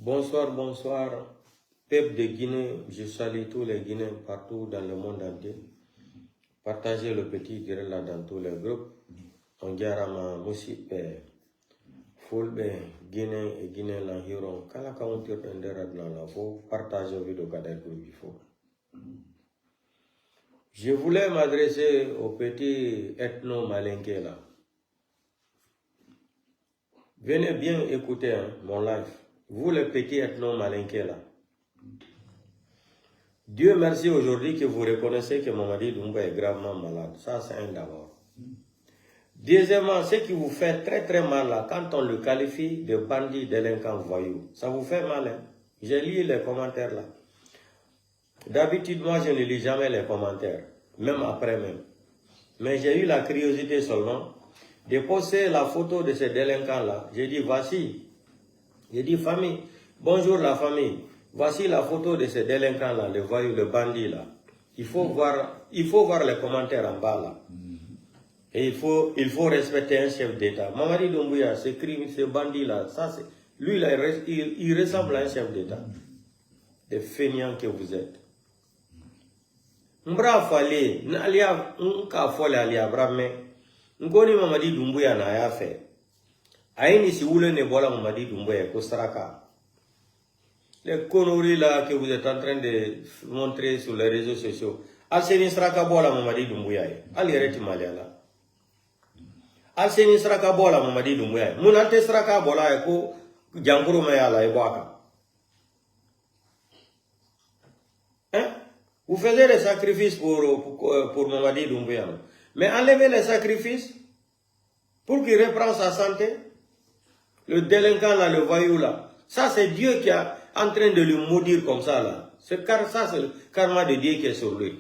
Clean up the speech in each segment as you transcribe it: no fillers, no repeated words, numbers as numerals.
Bonsoir, bonsoir. Peuple de Guinée, je salue tous les Guinéens partout dans le monde entier. Partagez le petit direct là dans tous les groupes. On garama musipe fulbe Guinée et Guinée l'environ. Kala ka on tire la faut partager vidéo kadar il faut. Je voulais m'adresser au petit ethno-malinké là. Venez bien écouter mon live. Vous les petits ethno-malinké là. Dieu merci aujourd'hui que vous reconnaissez que Mamadi Doumbouya est gravement malade. Ça, c'est un d'abord. Deuxièmement, ce qui vous fait très très mal là, quand on le qualifie de bandit, délinquant, voyou, ça vous fait mal. Hein? J'ai lu les commentaires là. D'habitude, moi, je ne lis jamais les commentaires, même après même. Mais j'ai eu la curiosité seulement de poster la photo de ces délinquants là. J'ai dit, voici. J'ai dit, famille, bonjour la famille. Voici la photo de ces délinquants là, le voyou, le bandit là. Il faut voir les commentaires en bas là. Et il faut respecter un chef d'État. Mamadi Doumbouya, ce crime, ce bandit là, ça c'est, lui là, il ressemble à un chef d'État. Des feignants que vous êtes. Mbra fale, n'alia, n'ka fole alia brame. Ngoni Mamadi Doumbouya na ya fait. Aïni si vous ne bola Mamadi Doumbouya, Kostaraka. Les conneries là que vous êtes en train de montrer sur les réseaux sociaux. Al-Seni Sraka bola Mamadi Doumbouya. Al-Yereti Maliala. Al-Seni Sraka bola Mamadi Doumbouya. Munante Sraka bola ko Jankuru Mayala et Waka. Hein? Vous faisiez des sacrifices pour Mamadi Doumbouya. Mais enlevez les sacrifices pour qu'il reprenne sa santé. Le délinquant là, le voyou là. Ça c'est Dieu qui est en train de le maudire comme ça là. Ça c'est le karma de Dieu qui est sur lui.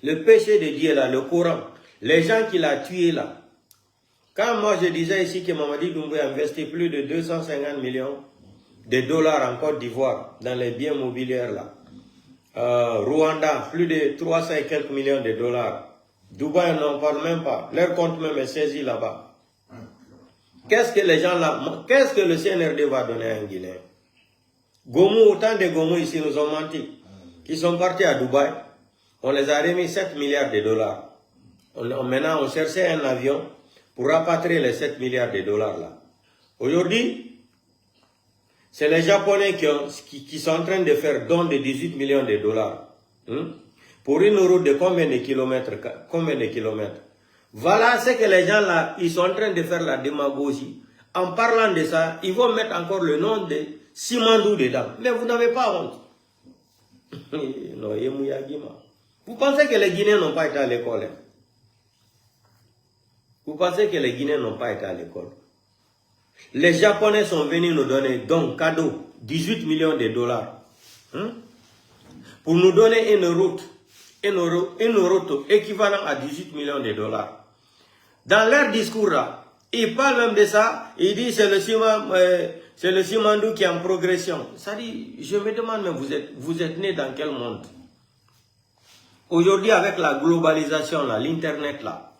Le péché de Dieu là, le Coran. Les gens qu'il a tués là. Quand moi je disais ici que Mamadi Doumbouya a investi plus de 250 millions de dollars en Côte d'Ivoire dans les biens mobiliers là. Rwanda, plus de 300 et quelques millions de dollars. Dubaï, on n'en parle même pas. Leur compte même est saisi là-bas. Qu'est-ce que les gens là, qu'est-ce que le CNRD va donner à un Guinéen? Gomou, autant de Gomou ici nous ont menti. Qui sont partis à Dubaï. On les a remis 7 milliards de dollars. Maintenant, on cherchait un avion pour rapatrier les 7 milliards de dollars là. Aujourd'hui, c'est les Japonais qui sont en train de faire don de 18 millions de dollars. Pour une route de combien de kilomètres? Voilà ce que les gens là, ils sont en train de faire la démagogie. En parlant de ça, ils vont mettre encore le nom de Simandou dedans. Mais vous n'avez pas honte. Non, vous pensez que les Guinéens n'ont pas été à l'école? Vous pensez que les Guinéens n'ont pas été à l'école? Les Japonais sont venus nous donner, donc cadeau, 18 millions de dollars. Pour nous donner une route équivalent à 18 millions de dollars. Dans leur discours là, ils parlent même de ça, ils disent c'est le Simandou qui est en progression. Ça dit, je me demande, mais vous êtes né dans quel monde? Aujourd'hui, avec la globalisation là, l'internet là,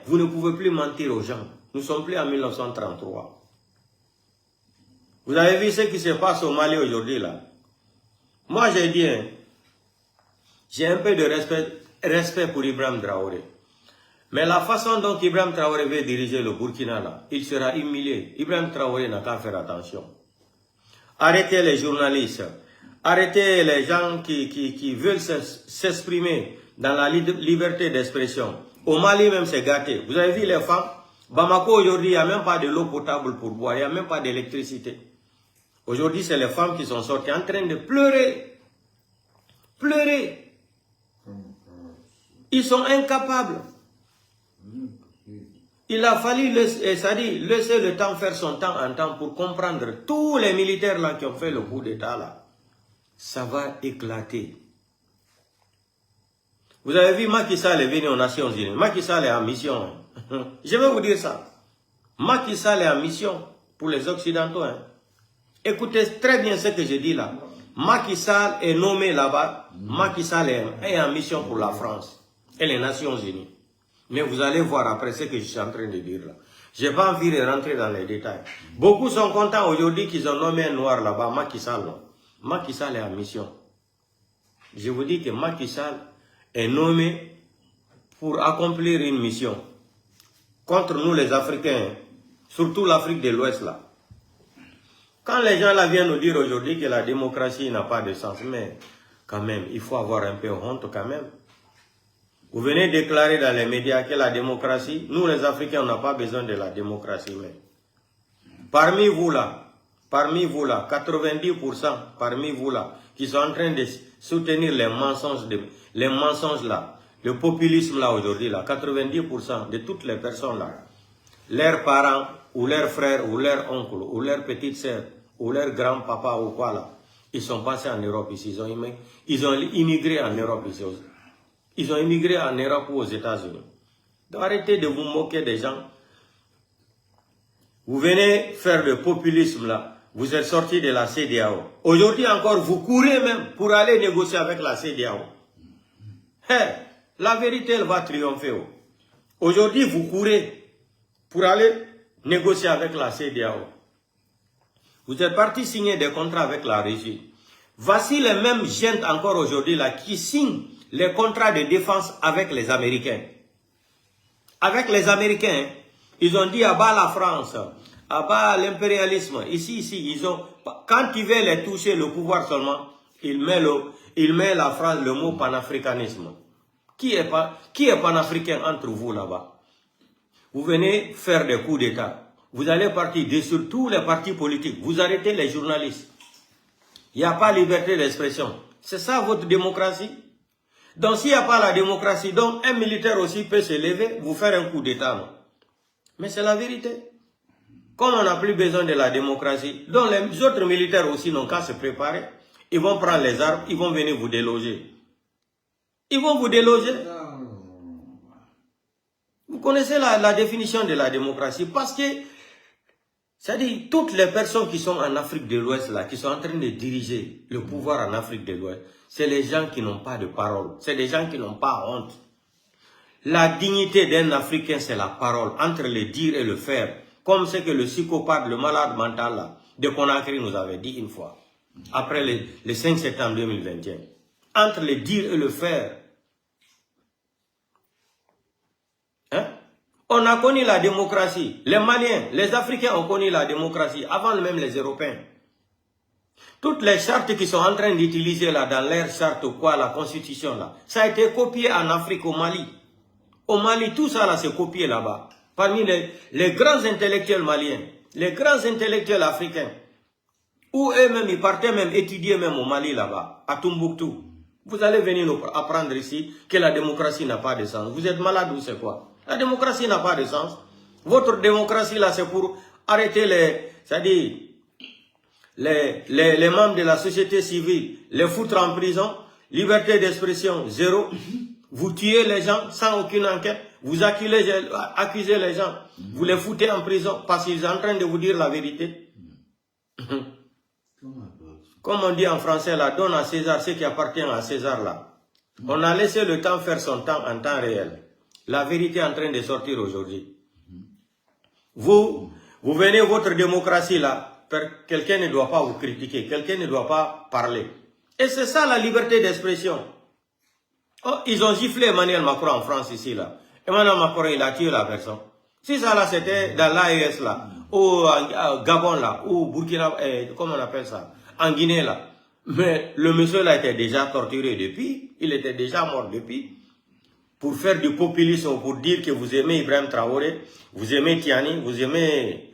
vous ne pouvez plus mentir aux gens. Nous ne sommes plus en 1933. Vous avez vu ce qui se passe au Mali aujourd'hui là? Moi j'ai dit, j'ai un peu de respect pour Ibrahim Traoré. Mais la façon dont Ibrahim Traoré veut diriger le Burkina là, il sera humilié. Ibrahim Traoré n'a qu'à faire attention. Arrêtez les journalistes. Arrêtez les gens qui veulent s'exprimer dans la liberté d'expression. Au Mali même c'est gâté. Vous avez vu les femmes? Bamako aujourd'hui, il n'y a même pas de l'eau potable pour boire. Il n'y a même pas d'électricité. Aujourd'hui, c'est les femmes qui sont sorties en train de pleurer. Pleurer. Ils sont incapables. Il a fallu laisser le temps faire son temps en temps pour comprendre tous les militaires là qui ont fait le coup d'état là. Ça va éclater. Vous avez vu Macky Sall est venu aux Nations Unies. Macky Sall est en mission. Je vais vous dire ça. Macky Sall est en mission pour les Occidentaux. Écoutez très bien ce que je dis là. Macky Sall est nommé là-bas. Macky Sall est en mission pour la France et les Nations Unies. Mais vous allez voir après ce que je suis en train de dire là. Je n'ai pas envie de rentrer dans les détails. Beaucoup sont contents aujourd'hui qu'ils ont nommé un noir là-bas, Macky Sall. Non. Macky Sall est en mission. Je vous dis que Macky Sall est nommé pour accomplir une mission contre nous les Africains, surtout l'Afrique de l'Ouest là. Quand les gens là viennent nous dire aujourd'hui que la démocratie n'a pas de sens, mais quand même, il faut avoir un peu honte quand même. Vous venez déclarer dans les médias que la démocratie, nous les Africains, on n'a pas besoin de la démocratie. Mais parmi vous là, 90% parmi vous là, qui sont en train de soutenir les mensonges là, le populisme là aujourd'hui là, 90% de toutes les personnes là, leurs parents ou leurs frères ou leurs oncles ou leurs petites sœurs ou leurs grands-papas ou quoi là, ils sont passés en Europe ici, ils ont immigré en Europe ici aussi. Ils ont immigré en Europe ou aux États-Unis. Donc arrêtez de vous moquer des gens. Vous venez faire le populisme là. Vous êtes sortis de la CEDEAO. Aujourd'hui encore, vous courez même pour aller négocier avec la CEDEAO. Hey, la vérité, elle va triompher. Aujourd'hui, vous courez pour aller négocier avec la CEDEAO. Vous êtes partis signer des contrats avec la Russie. Voici les mêmes gens encore aujourd'hui là qui signent les contrats de défense avec les Américains. Avec les Américains, ils ont dit à bas la France, à bas l'impérialisme. Ici, ils ont, quand ils veulent les toucher, le pouvoir seulement, ils mettent la phrase, le mot panafricanisme. Qui est panafricain entre vous là-bas? Vous venez faire des coups d'État. Vous allez partir sur tous les partis politiques. Vous arrêtez les journalistes. Il n'y a pas liberté d'expression. C'est ça votre démocratie? Donc s'il n'y a pas la démocratie, donc un militaire aussi peut se lever, vous faire un coup d'État, non? Mais c'est la vérité. Comme on n'a plus besoin de la démocratie, donc les autres militaires aussi n'ont qu'à se préparer. Ils vont prendre les armes, ils vont venir vous déloger. Ils vont vous déloger. Vous connaissez la définition de la démocratie, parce que, c'est-à-dire, toutes les personnes qui sont en Afrique de l'Ouest, là, qui sont en train de diriger le pouvoir en Afrique de l'Ouest, c'est les gens qui n'ont pas de parole. C'est les gens qui n'ont pas honte. La dignité d'un Africain, c'est la parole, entre le dire et le faire. Comme c'est que le psychopathe, le malade mental, là, de Conakry nous avait dit une fois, après le 5 septembre 2021. Entre le dire et le faire. Hein? On a connu la démocratie. Les Maliens, les Africains ont connu la démocratie avant même les Européens. Toutes les chartes qui sont en train d'utiliser là, dans leur charte ou quoi, la constitution là, ça a été copié en Afrique, au Mali. Au Mali, tout ça là, c'est copié là-bas. Parmi les grands intellectuels maliens, les grands intellectuels africains, où eux-mêmes, ils partaient même étudier même au Mali là-bas, à Tombouctou. Vous allez venir nous apprendre ici que la démocratie n'a pas de sens. Vous êtes malade ou c'est quoi? La démocratie n'a pas de sens. Votre démocratie là, c'est pour arrêter c'est-à-dire, les membres de la société civile, les foutre en prison, liberté d'expression, zéro. Vous tuez les gens sans aucune enquête, vous accusez les gens, vous les foutez en prison parce qu'ils sont en train de vous dire la vérité. Comme on dit en français, là, donne à César ce qui appartient à César là. On a laissé le temps faire son temps en temps réel. La vérité est en train de sortir aujourd'hui. Vous venez votre démocratie là, quelqu'un ne doit pas vous critiquer, quelqu'un ne doit pas parler. Et c'est ça la liberté d'expression. Oh, ils ont giflé Emmanuel Macron en France ici là. Emmanuel Macron, il a tué la personne. Si ça là c'était dans l'AES là, ou Gabon là, ou Burkina, comment on appelle ça, en Guinée là. Mais le monsieur là était déjà torturé depuis, il était déjà mort depuis. Pour faire du populisme, pour dire que vous aimez Ibrahim Traoré, vous aimez Tiani, vous aimez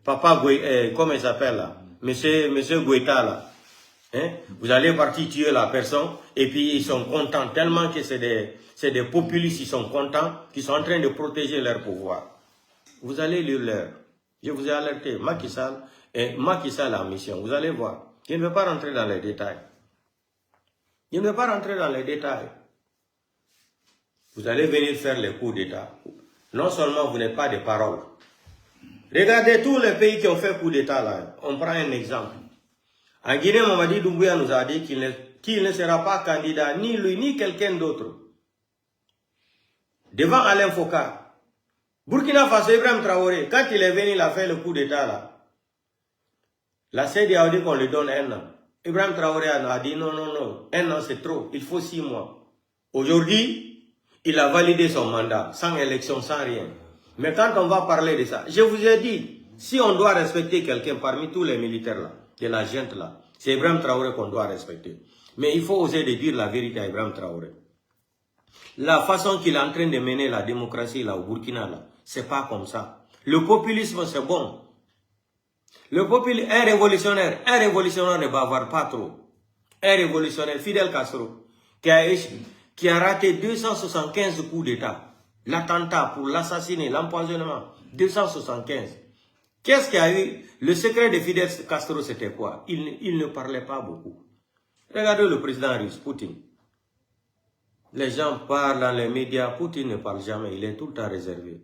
Papa Goïta, comment il s'appelle là, Monsieur Goïta là. Hein? Vous allez partir tuer la personne et puis ils sont contents tellement que c'est des populistes, ils sont contents, qui sont en train de protéger leur pouvoir. Vous allez lire leur. Je vous ai alerté, Macky Sall a mission, vous allez voir. Je ne vais pas rentrer dans les détails. Je ne vais pas rentrer dans les détails. Vous allez venir faire les coups d'État. Non seulement vous n'êtes pas de parole. Regardez tous les pays qui ont fait coup d'État là. On prend un exemple. En Guinée, Mamadi Doumbouya nous a dit qu'il ne sera pas candidat, ni lui, ni quelqu'un d'autre. Devant Alain Foka. Burkina Faso, Ibrahim Traoré, quand il est venu, il a fait le coup d'état là. La CEDEAO a dit qu'on lui donne 1 an. Ibrahim Traoré a dit non, non, non, 1 an c'est trop, il faut 6 mois. Aujourd'hui, il a validé son mandat, sans élection, sans rien. Mais quand on va parler de ça, je vous ai dit, si on doit respecter quelqu'un parmi tous les militaires là, de la gente là, c'est Ibrahim Traoré qu'on doit respecter. Mais il faut oser de dire la vérité à Ibrahim Traoré. La façon qu'il est en train de mener la démocratie là au Burkina là, c'est pas comme ça. Le populisme c'est bon. Le populisme, un révolutionnaire ne va avoir pas trop. Un révolutionnaire, Fidel Castro, qui a raté 275 coups d'État. L'attentat pour l'assassiner, l'empoisonnement, 275. Qu'est-ce qu'il y a eu? Le secret de Fidel Castro, c'était quoi? Il ne parlait pas beaucoup. Regardez le président russe, Poutine. Les gens parlent dans les médias, Poutine ne parle jamais, il est tout le temps réservé.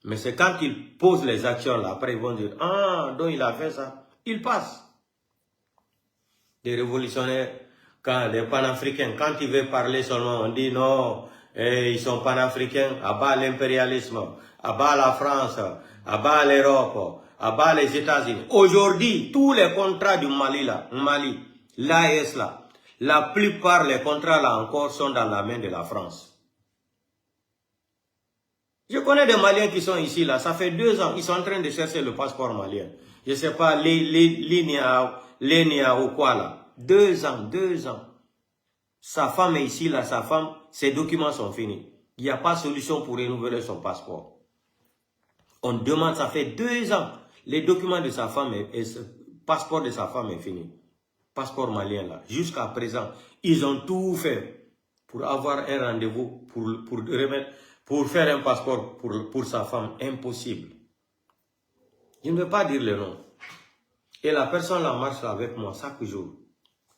Mais c'est quand il pose les actions là, après ils vont dire, ah, donc il a fait ça. Il passe. Des révolutionnaires, quand les panafricains, quand ils veulent parler seulement, on dit non, ils sont panafricains, à bas l'impérialisme, à bas la France, à bas l'Europe, à bas les États-Unis. Aujourd'hui, tous les contrats du Mali là, l'AES là, la plupart des contrats là encore sont dans la main de la France. Je connais des Maliens qui sont ici là, ça fait 2 ans, ils sont en train de chercher le passeport malien. Je ne sais pas, l'ENIA ou quoi là. 2 ans, 2 ans. Sa femme est ici là, sa femme, ses documents sont finis. Il n'y a pas de solution pour renouveler son passeport. On demande, ça fait 2 ans, les documents de sa femme, le passeport de sa femme est fini. Passeport malien là. Jusqu'à présent, ils ont tout fait pour avoir un rendez-vous, pour faire un passeport pour sa femme. Impossible. Je ne vais pas dire le nom. Et la personne là marche avec moi chaque jour.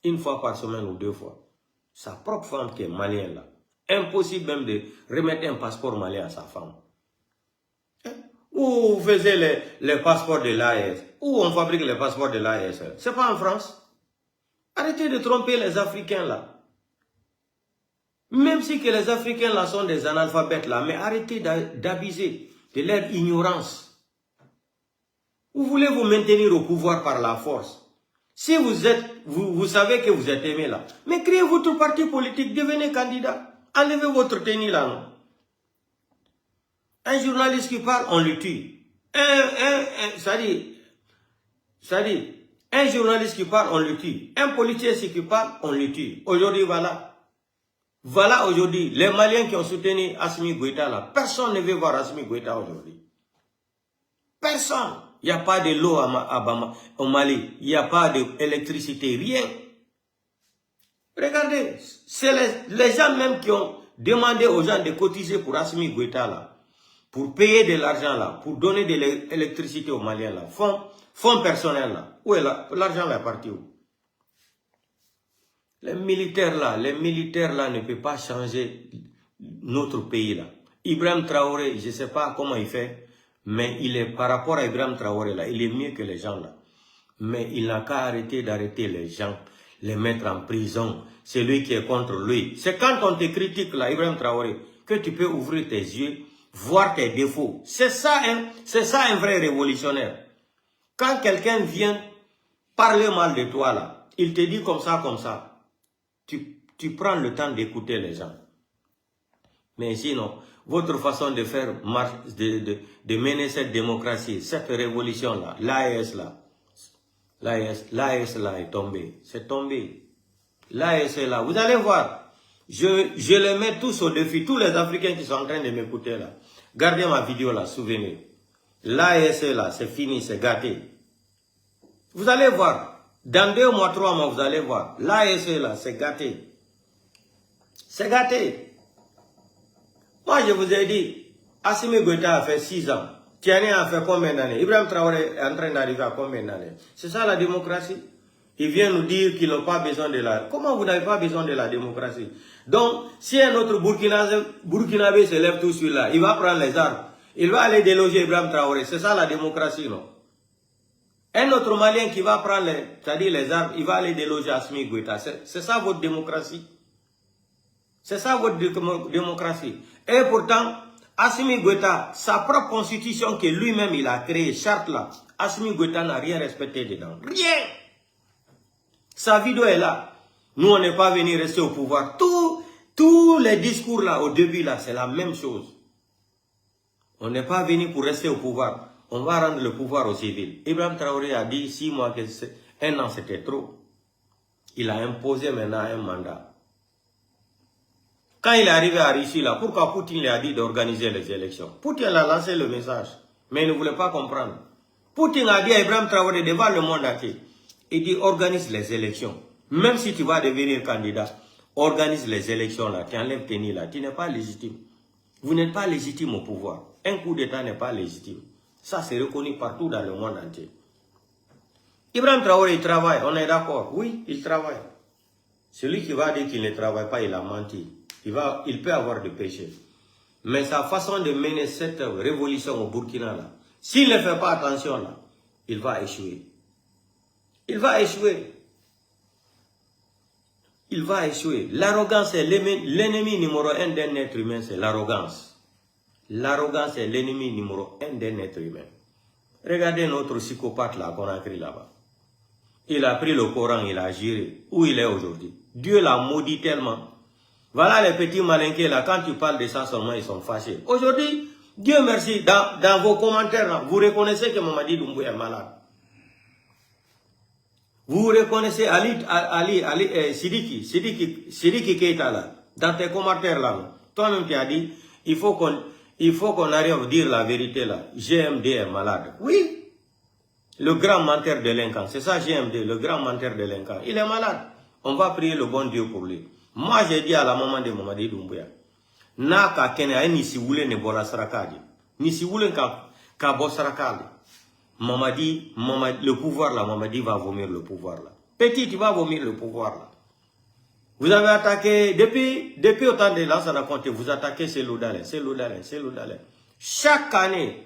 1 fois par semaine ou 2 fois. Sa propre femme qui est malienne là. Impossible même de remettre un passeport malien à sa femme. Où vous faisiez les passeports de l'AES? Où on fabrique les passeports de l'AES? C'est pas en France. Arrêtez de tromper les Africains là. Même si que les Africains là sont des analphabètes là, mais arrêtez d'abuser de leur ignorance. Vous voulez vous maintenir au pouvoir par la force. Si vous savez que vous êtes aimé là, mais créez votre parti politique, devenez candidat. Enlevez votre tenue là. Non? Un journaliste qui parle, on le tue. Un journaliste qui parle, on le tue. Un politicien qui parle, on le tue. Aujourd'hui, voilà. Voilà aujourd'hui, les Maliens qui ont soutenu Assimi Goïta là, personne ne veut voir Assimi Goïta aujourd'hui. Personne. Il n'y a pas de l'eau au Mali. Il n'y a pas d'électricité, rien. Regardez, c'est les gens même qui ont demandé aux gens de cotiser pour Assimi Goïta là, pour payer de l'argent là, pour donner de l'électricité aux Maliens là, fonds personnels là. Où est l'argent là parti où? Les militaires là ne peuvent pas changer notre pays là. Ibrahim Traoré, je ne sais pas comment il fait, mais il est par rapport à Ibrahim Traoré là, il est mieux que les gens là. Mais il n'a qu'à arrêter d'arrêter les gens, les mettre en prison. C'est lui qui est contre lui. C'est quand on te critique là, Ibrahim Traoré, que tu peux ouvrir tes yeux, voir tes défauts. C'est ça un vrai révolutionnaire. Quand quelqu'un vient parler mal de toi là, il te dit comme ça. Tu prends le temps d'écouter les gens. Mais sinon, votre façon de faire, de mener cette démocratie, cette révolution-là, l'AES là est tombé. C'est tombé. L'AES est là. Vous allez voir. Je les mets tous au défi. Tous les Africains qui sont en train de m'écouter là. Gardez ma vidéo là, souvenez. L'AES est là, c'est fini, c'est gâté. Vous allez voir. Dans 2 mois, 3 mois, vous allez voir. L'AES est là, c'est gâté. C'est gâté. Moi, je vous ai dit, Assimi Goïta a fait 6 ans. Tiani a fait combien d'années? Ibrahim Traoré est en train d'arriver à combien d'années? C'est ça la démocratie? Il vient nous dire qu'ils n'ont pas besoin de la... Comment vous n'avez pas besoin de la démocratie? Donc, si un autre Burkinabé se lève tout celui-là, il va prendre les armes. Il va aller déloger Ibrahim Traoré. C'est ça la démocratie, non? Un autre Malien qui va prendre les armes, il va aller déloger Assimi Goïta. C'est ça votre démocratie? C'est ça votre démocratie. Et pourtant, Assimi Goïta, sa propre constitution que lui-même il a créée, charte là, Assimi Goïta n'a rien respecté dedans. Rien. Sa vidéo est là. Nous, on n'est pas venu rester au pouvoir. Tous les discours là, au début là, c'est la même chose. On n'est pas venu pour rester au pouvoir. On va rendre le pouvoir aux civils. Ibrahim Traoré a dit 6 mois, un an c'était trop. Il a imposé maintenant un mandat. Quand il est arrivé à Russie, là, pourquoi Poutine lui a dit d'organiser les élections? Poutine a lancé le message, mais il ne voulait pas comprendre. Poutine a dit à Ibrahim Traoré devant le monde entier, il dit organise les élections. Même si tu vas devenir candidat, organise les élections là, tu enlèves tes nids là, tu n'es pas légitime. Vous n'êtes pas légitime au pouvoir. Un coup d'État n'est pas légitime. Ça c'est reconnu partout dans le monde entier. Ibrahim Traoré, il travaille, on est d'accord? Oui, il travaille. Celui qui va dire qu'il ne travaille pas, il a menti. Il peut avoir des péchés. Mais sa façon de mener cette révolution au Burkina, là, s'il ne fait pas attention, là, il va échouer. Il va échouer. Il va échouer. L'arrogance est l'ennemi numéro 1 d'un être humain, c'est l'arrogance. L'arrogance est l'ennemi numéro 1 d'un être humain. Regardez notre psychopathe là qu'on a écrit là-bas. Il a pris le Coran, il a géré. Où il est aujourd'hui? Dieu l'a maudit tellement. Voilà les petits malinqués là, quand tu parles de ça seulement, ils sont fâchés. Aujourd'hui, Dieu merci, dans vos commentaires, là, vous reconnaissez que Mamadi Doumbouya est malade. Vous reconnaissez Sidiki Keita là, dans tes commentaires là, toi-même tu as dit, il faut qu'on arrive à dire la vérité là, GMD est malade. Oui, le grand menteur délinquant, c'est ça GMD, le grand menteur délinquant, il est malade. On va prier le bon Dieu pour lui. Moi, j'ai dit à la maman de Mamadi Doumbouya, Naka Kenya, ni si voulez ne bora sarakadi, ni si voulez ka bosarakadi. Mamadi, le pouvoir là, Mamadi va vomir le pouvoir là. Petit, tu vas vomir le pouvoir là. Vous avez attaqué, depuis autant de Lansana Conté, vous attaquez Seloudalen. Chaque année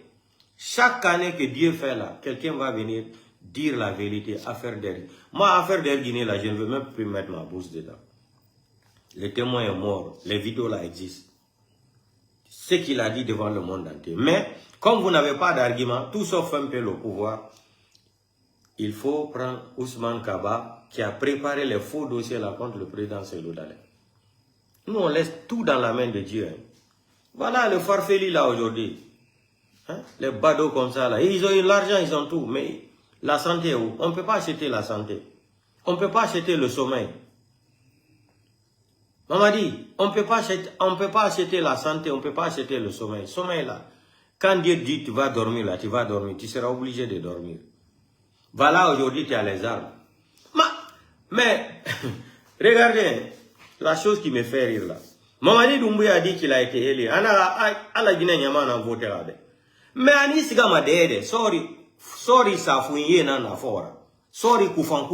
que Dieu fait là, quelqu'un va venir dire la vérité, affaire d'Air. Moi, affaire d'Air Guinée là, je ne veux même plus mettre ma bouche dedans. Le témoin est mort, les vidéos là existent. Ce qu'il a dit devant le monde entier. Mais, comme vous n'avez pas d'argument, tout sauf un peu le pouvoir, il faut prendre Ousmane Kaba, qui a préparé les faux dossiers là contre le président Seloudalen. Nous, on laisse tout dans la main de Dieu. Hein. Voilà le farfeli là aujourd'hui. Hein? Les badauds comme ça là. Ils ont eu l'argent, ils ont tout. Mais la santé où? On ne peut pas acheter la santé. On ne peut pas acheter le sommeil. Maman dit, on ne peut pas acheter la santé, on ne peut pas acheter le sommeil. Sommeil là, quand Dieu dit tu vas dormir là, tu vas dormir, tu seras obligé de dormir. Voilà, aujourd'hui tu as les armes. Mais, regardez, la chose qui me fait rire là. Mamadi Doumbouya a dit qu'il a été élu. À la Guinée, il a voté là. Mais Anis Gama Dede, sorry, ça fouillé dans la forêt. Sorry, Koufan.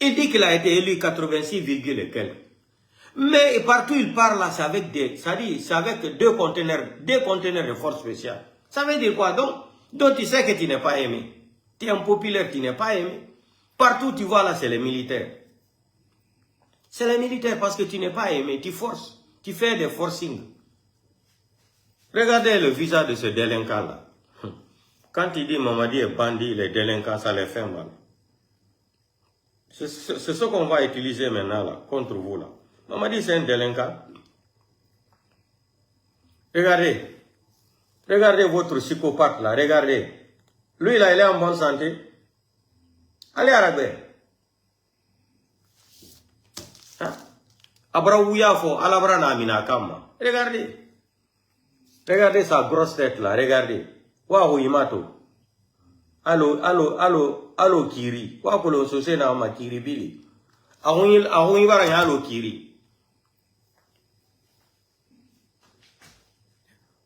Il dit qu'il a été élu 86, et quelques. Mais partout il parle là, c'est avec deux conteneurs de force spéciale. Ça veut dire quoi donc tu sais que tu n'es pas aimé. Tu es un populaire, tu n'es pas aimé. Partout tu vois là, c'est les militaires. C'est les militaires parce que tu n'es pas aimé, tu forces. Tu fais des forcing. Regardez le visage de ce délinquant là. Quand il dit Mamadi est bandit, les délinquants, ça les fait mal. C'est ce qu'on va utiliser maintenant là, contre vous là. Mamadi c'est un délinquant. Regardez votre psychopathe là, regardez. Lui là, il est en bonne santé. Allez à Rabé. Abra Ouyafo, Alabra Namina Kama. Regardez sa grosse tête là, regardez. Waouh Imato. Allo Kiri. Waouh le sosé na ma Kiri Bili. Ahouin Baranya allo Kiri.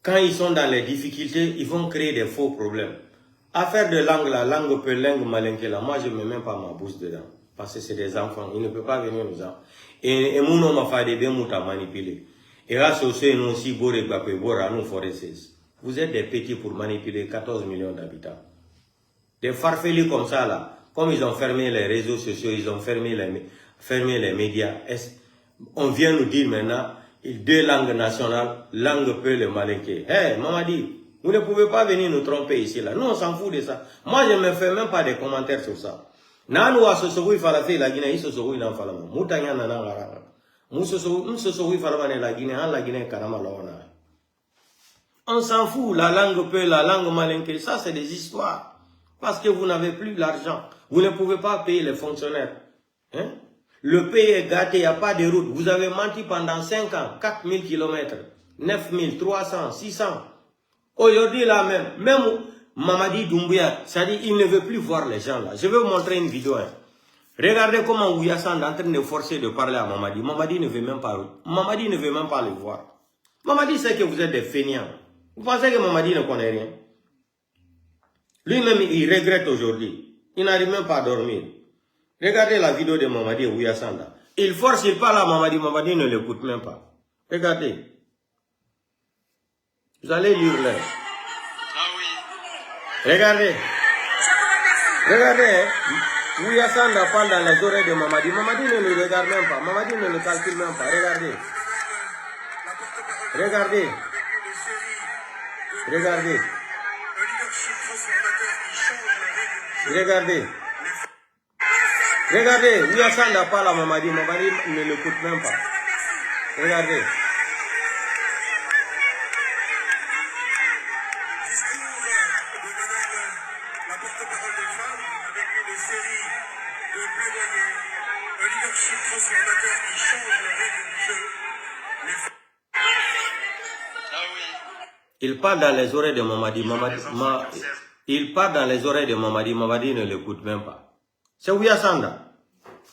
Quand ils sont dans les difficultés, ils vont créer des faux problèmes. Affaire de langue, la langue peut langue malinque là. Moi, je ne mets même pas ma bouche dedans. Parce que c'est des enfants. Ils ne peuvent pas venir nous en. Et mon homme a fait des bien mouta manipuler. Et là, c'est nous aussi, vous êtes des petits pour manipuler 14 millions d'habitants. Des farfelis comme ça là. Comme ils ont fermé les réseaux sociaux, ils ont fermé les médias. On vient nous dire maintenant deux langues nationales, langue peu le malinqué. Hé, Mamadi, vous ne pouvez pas venir nous tromper ici, là. Nous, on s'en fout de ça. Moi, je ne me fais même pas de commentaires sur ça. Nanu a sosoui falafe la Guinée, il sosoui nan falama. Moutanya nana garanga. Sosoui falama la Guinée, la Guinée karama laona. On s'en fout, la langue peu, la langue malinqué, ça c'est des histoires. Parce que vous n'avez plus l'argent. Vous ne pouvez pas payer les fonctionnaires. Hein? Le pays est gâté, il n'y a pas de route. Vous avez menti pendant 5 ans, 4000 km, 9000, 300, 600. Aujourd'hui, là même Mamadi Doumbouya, ça dit il ne veut plus voir les gens là. Je vais vous montrer une vidéo. Hein. Regardez comment Ouyassane est en train de forcer de parler à Mamadi. Mamadi ne veut même pas le voir. Mamadi sait que vous êtes des fainéants. Vous pensez que Mamadi ne connaît rien? Lui-même, il regrette aujourd'hui. Il n'arrive même pas à dormir. Regardez la vidéo de Mamadi Ouyassane. Il force, il parle à Mamadi. Mamadi ne l'écoute même pas. Regardez. Vous allez lire là. Regardez. Regardez. Ouyassane parle dans les oreilles de Mamadi. Mamadi ne le regarde même pas. Mamadi ne le calcule même pas. Regardez. Regardez. Regardez. Regardez. Regardez. Ouyassane parle à Mamadi. Mamadi ne l'écoute même pas. Regardez. Il parle dans les oreilles de Mamadi. Il parle dans les oreilles de Mamadi. Mamadi ne l'écoute même pas. C'est Ouyassane.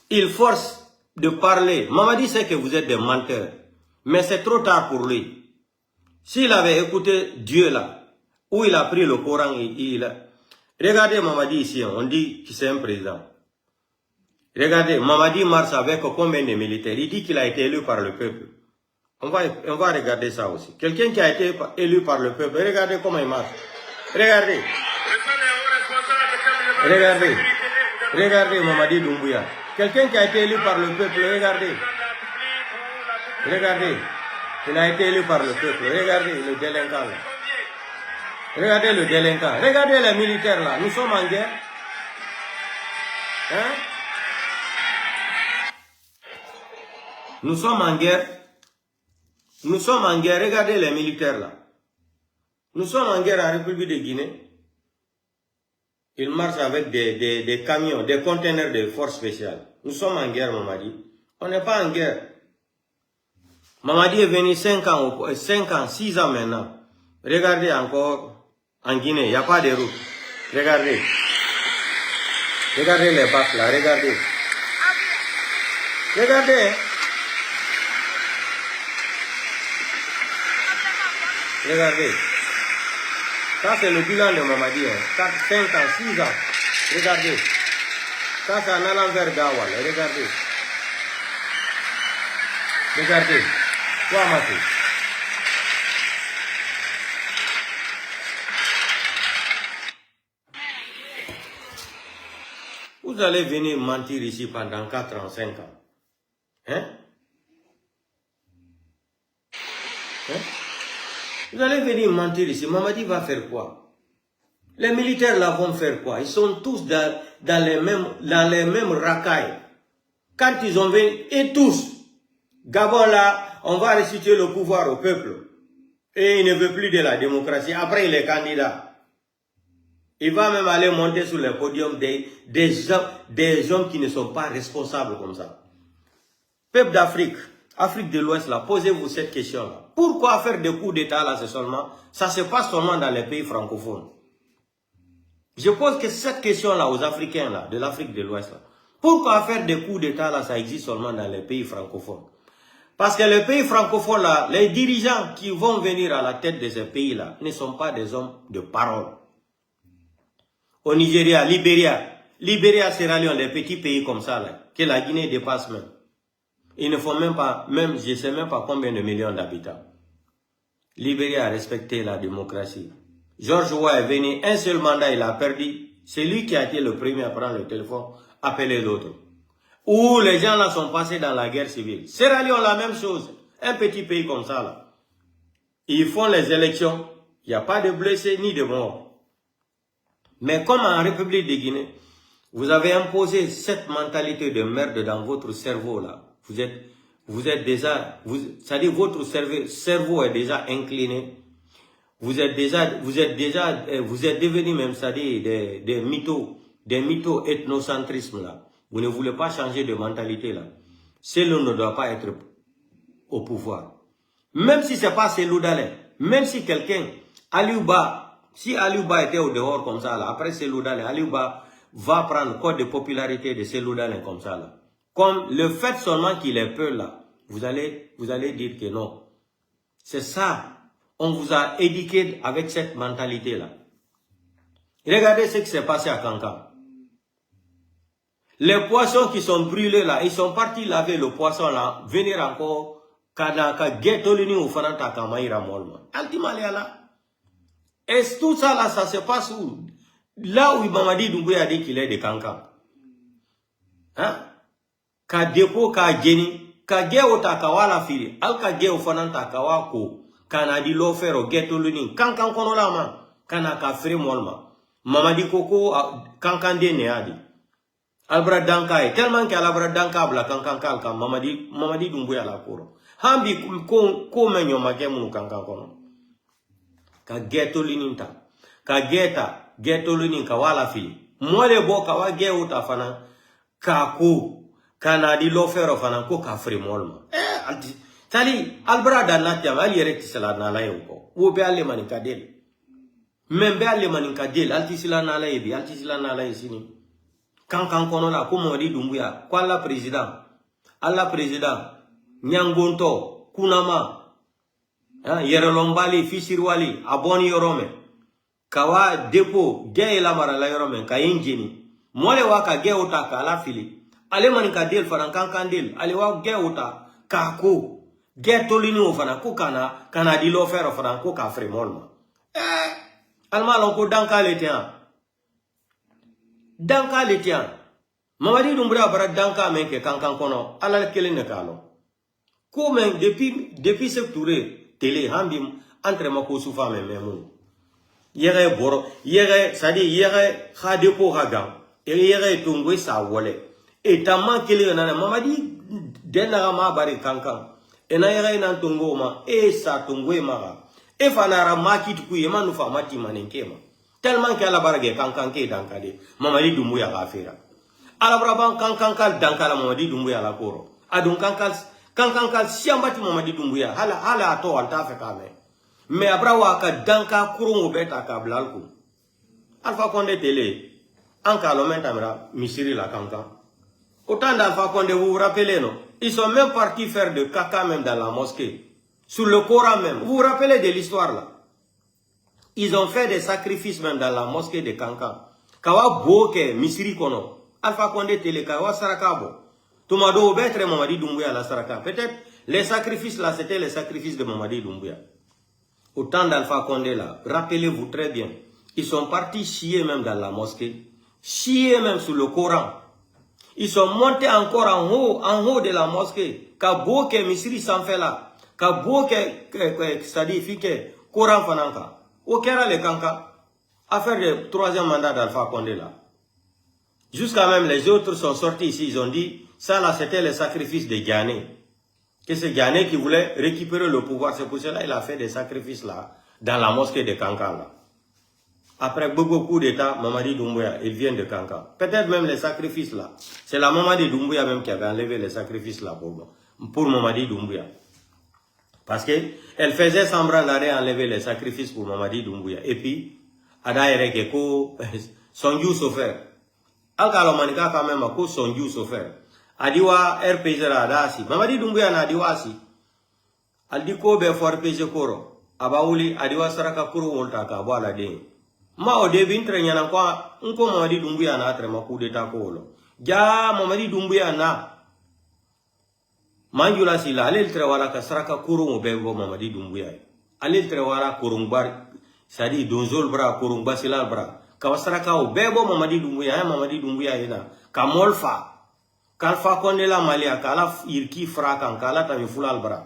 Il force de parler. Mamadi sait que vous êtes des menteurs. Mais c'est trop tard pour lui. S'il avait écouté Dieu là, où il a pris le Coran, regardez Mamadi ici, on dit que c'est un président. Regardez, Mamadi marche avec combien de militaires? Il dit qu'il a été élu par le peuple. On va regarder ça aussi. Quelqu'un qui a été élu par le peuple, regardez comment il marche. Regardez. Regardez. Regardez Mamadi Doumbouya. Quelqu'un qui a été élu par le peuple, regardez. Regardez. Il a été élu par le peuple. Regardez le délinquant là. Regardez le délinquant. Regardez les militaires là. Nous sommes en guerre. Hein? Nous sommes en guerre. Nous sommes en guerre. Regardez les militaires là. Nous sommes en guerre en République de Guinée. Ils marchent avec des camions, des conteneurs de forces spéciales. Nous sommes en guerre, Mamadi. On n'est pas en guerre. Mamadi est venu 5 ans, 6 ans maintenant. Regardez encore en Guinée, il n'y a pas de route. Regardez. Regardez les bacs là, regardez. Regardez. Regardez. Ça c'est le bilan de Mamadi. 4, 5 ans, 6 ans. Regardez. Ça c'est en allant vers Gawal. Regardez. Regardez. Quoi, ma fille? Vous allez venir mentir ici pendant 4 ans, 5 ans. Hein? Hein? Vous allez venir mentir ici. Mamadi va faire quoi? Les militaires là vont faire quoi? Ils sont tous dans les mêmes racailles. Quand ils ont venu, et tous, Gabon là, on va restituer le pouvoir au peuple. Et il ne veut plus de la démocratie. Après, il est candidat. Il va même aller monter sur le podium des hommes qui ne sont pas responsables comme ça. Peuple d'Afrique, Afrique de l'Ouest là, posez-vous cette question-là. Pourquoi faire des coups d'État là, c'est seulement, ça se passe seulement dans les pays francophones? Je pose que cette question-là aux Africains là, de l'Afrique de l'Ouest là. Pourquoi faire des coups d'État là, ça existe seulement dans les pays francophones? Parce que les pays francophones là, les dirigeants qui vont venir à la tête de ces pays là, ne sont pas des hommes de parole. Au Nigeria, Libéria, Sierra Leone, les petits pays comme ça là, que la Guinée dépasse même. Ils ne font même pas, je ne sais même pas combien de millions d'habitants. Libéria a respecté la démocratie. George Weah est venu, un seul mandat, il a perdu. C'est lui qui a été le premier à prendre le téléphone, appeler l'autre. Où les gens là sont passés dans la guerre civile. Sierra Leone, la même chose. Un petit pays comme ça, là. Ils font les élections. Il n'y a pas de blessés ni de morts. Mais comme en République de Guinée, vous avez imposé cette mentalité de merde dans votre cerveau, là. Vous êtes déjà, c'est-à-dire votre cerveau est déjà incliné. Vous êtes devenus même, c'est-à-dire des mythos ethnocentrisme, là. Vous ne voulez pas changer de mentalité, là. Cellou ne doit pas être au pouvoir. Même si c'est pas Cellou Dalein, même si quelqu'un, si Aliouba était au dehors comme ça, là, après Cellou Dalein, Aliouba va prendre le code de popularité de Cellou Dalein comme ça, là. Comme le fait seulement qu'il est peu, là, vous allez dire que non. C'est ça. On vous a éduqué avec cette mentalité-là. Regardez ce qui s'est passé à Kankan. Les poissons qui sont brûlés là, ils sont partis laver le poisson là, venir encore, kanaka getolini ou fananta kamaira molma. Ultimement là. Et tout ça là, ça se passe où? Là où Mamadi Doumbouya a dit qu'il est de Kankan. Hein? Ka depo ka geni, ka ge ota kawala fili, al ka ge ufananta kawako, kana di lofero getolini, Kankan kono la man, kana ka fere molma. Mamadi koko Kankan de ne adi. Albra Danka tellement qu'à l'Albra Danka bla Kankan kalka Mamadi Doumbouya la koro. Hambi ko menyo magemu Kankan kono. Ka getolininta. Ka getolinin ka wala fili. Mwale bo ka wa ge uta fana ka ko kana di lofero fana ko ka fri molma. Anti tali Albra danati ali rekti sala na la yuko. Wo be ale manika del. Membe ale manika del alti sila na la yebi alti sila na la yesini. Kankan kono la ko Mamadi Doumbouya ko alla président Nyangonto Kunama Yerelombali Fisirwali Aboni Yorome kawa depo ge la mara la Yorome ka injini mole waka ge ota ka la fili ale manika del faran Kankan del ale wa ge ota ka ko ge tolini o fana ko kana di lo fero fana ko ka fremolma alma lon ko danka le tian Danka le tient. Mamadi Doumbouya bara danka men ke Kankan kono ala kele ne kalo. Ko men depuis ce touré télé hambim entre mako soufa men memu. Yere boro yere sadi yere khade ko haga. Yere tungwe sa wole. Et tamman kele na Mamadi denara ma bari Kankan. E na yere nan tungo ma e sa tungwe ma. E fanara makit ku yema nu fa mati manenkema. Tellement qu'à la bargue Kankan ke dankade Mamadi Doumbouya ga fera ala braban Kankan kal dankala Mamadi Doumbouya la koro adun Kankan kal siambati Mamadi Doumbouya hala to alta fe kame me abrawa ka danka kurungu beta ka blalku Alpha Condé télé anka lo mentamra misiri la Kankan autant d'Alpha Condé vous vous rappelez non ils sont même partis faire de caca même dans la mosquée sur le Coran même vous vous rappelez de l'histoire là. Ils ont fait des sacrifices même dans la mosquée de Kankan. Kawa boke misiri kono. Alpha Condé télé kawa sarakabo. Tomado betre Mamadi Doumbouya la saraka. Peut-être les sacrifices là c'était les sacrifices de Mamadi Doumbouya. Au temps d'Alpha Condé là, rappelez-vous très bien. Ils sont partis chier même dans la mosquée. Chier même sur le Coran. Ils sont montés encore en haut de la mosquée. Ka boke misiri s'en fait là. Ka boke c'est-à-dire fike Coran fananka. Au Kera les Kanka, affaire de troisième mandat d'Alpha Condé là. Jusqu'à même les autres sont sortis ici, ils ont dit, ça là c'était le sacrifice de Ghané. Que c'est Ghané qui voulait récupérer le pouvoir, c'est pour cela qu'il a fait des sacrifices là, dans la mosquée de Kankan là. Après beaucoup d'état, Mamadi Doumbouya, il vient de Kankan. Peut-être même les sacrifices là, c'est la Mamadi Doumbouya même qui avait enlevé les sacrifices là pour Mamadi Doumbouya. Parce qu'elle faisait semblant d'aller enlever les sacrifices pour Mamadi Doumbouya. Et puis, Adaïre Keko, son Dieu souffert. Alkalo manika quand même, son Dieu souffert. Adiwa RPG la adasi. Mamadi Doumbouya na adiwa si. Aldiko be for RPG koro. Abauli adiwa saraka kuro wolta ka bwala ding. Ma o début entre nyana kwa, unko Mamadi Doumbouya na atre makou de takolo. Ja Mamadi Doumbouya na. Manjula sila alil trewala ka saraka kurung bebo Mamadi Doumbouya. Alil trewala kurung bar sadi donzol bra kurung basilal bra. Ka saraka o bebo Mamadi Doumbouya ina. Ka molfa. Kalfa Condé la malia kala irki frakan kala tami fulal bra.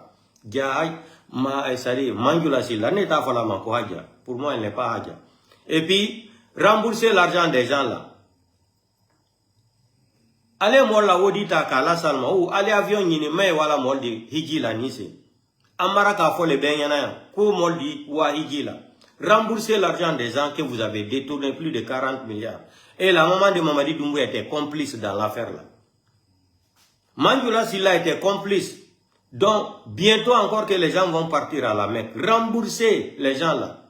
Mangula Silla n'est pas la manko Hadja. Pour moi, elle n'est pas Hadja. Et puis, rembourser l'argent des gens là. Allez, moi, la Wodita, Kala Salma, ou allez, avion, ni mais wala moldi, Hiji la Nisse. Amaraka fo le benyana, ko moldi, wa Hiji la. Rembourser l'argent des gens que vous avez détourné plus de 40 milliards. Et la maman de Mamadi Doumbouya était complice dans l'affaire là. Mangula Silla était complice. Donc, bientôt encore que les gens vont partir à la Mecque. Rembourser les gens là.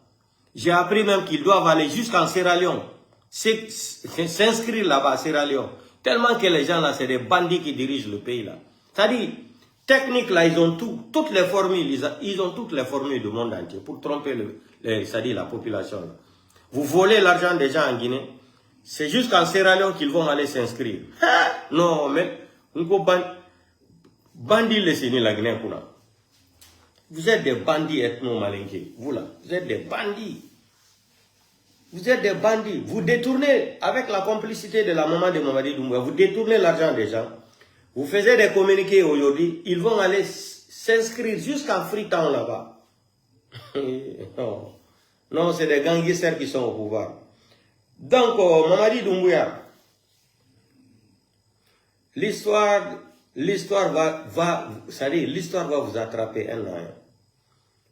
J'ai appris même qu'ils doivent aller jusqu'en Sierra Leone. S'inscrire là-bas à Sierra Leone. Tellement que les gens là, c'est des bandits qui dirigent le pays là. C'est-à-dire, technique là, ils ont toutes les formules, ils ont toutes les formules du monde entier pour tromper c'est-à-dire la population là. Vous volez l'argent des gens en Guinée, c'est jusqu'en Sierra Leone qu'ils vont aller s'inscrire. Non, mais, bandits laissez la Guinée pour là. Vous êtes des bandits ethno-malinqués, vous là, vous êtes des bandits. Vous êtes des bandits. Vous détournez, avec la complicité de la maman de Mamadi Doumbouya, vous détournez l'argent des gens. Vous faisiez des communiqués aujourd'hui, ils vont aller s'inscrire jusqu'en Freetown là-bas. Non, non c'est des gangsters qui sont au pouvoir. Donc, Mamadi Doumbouya, l'histoire va vous attraper un an.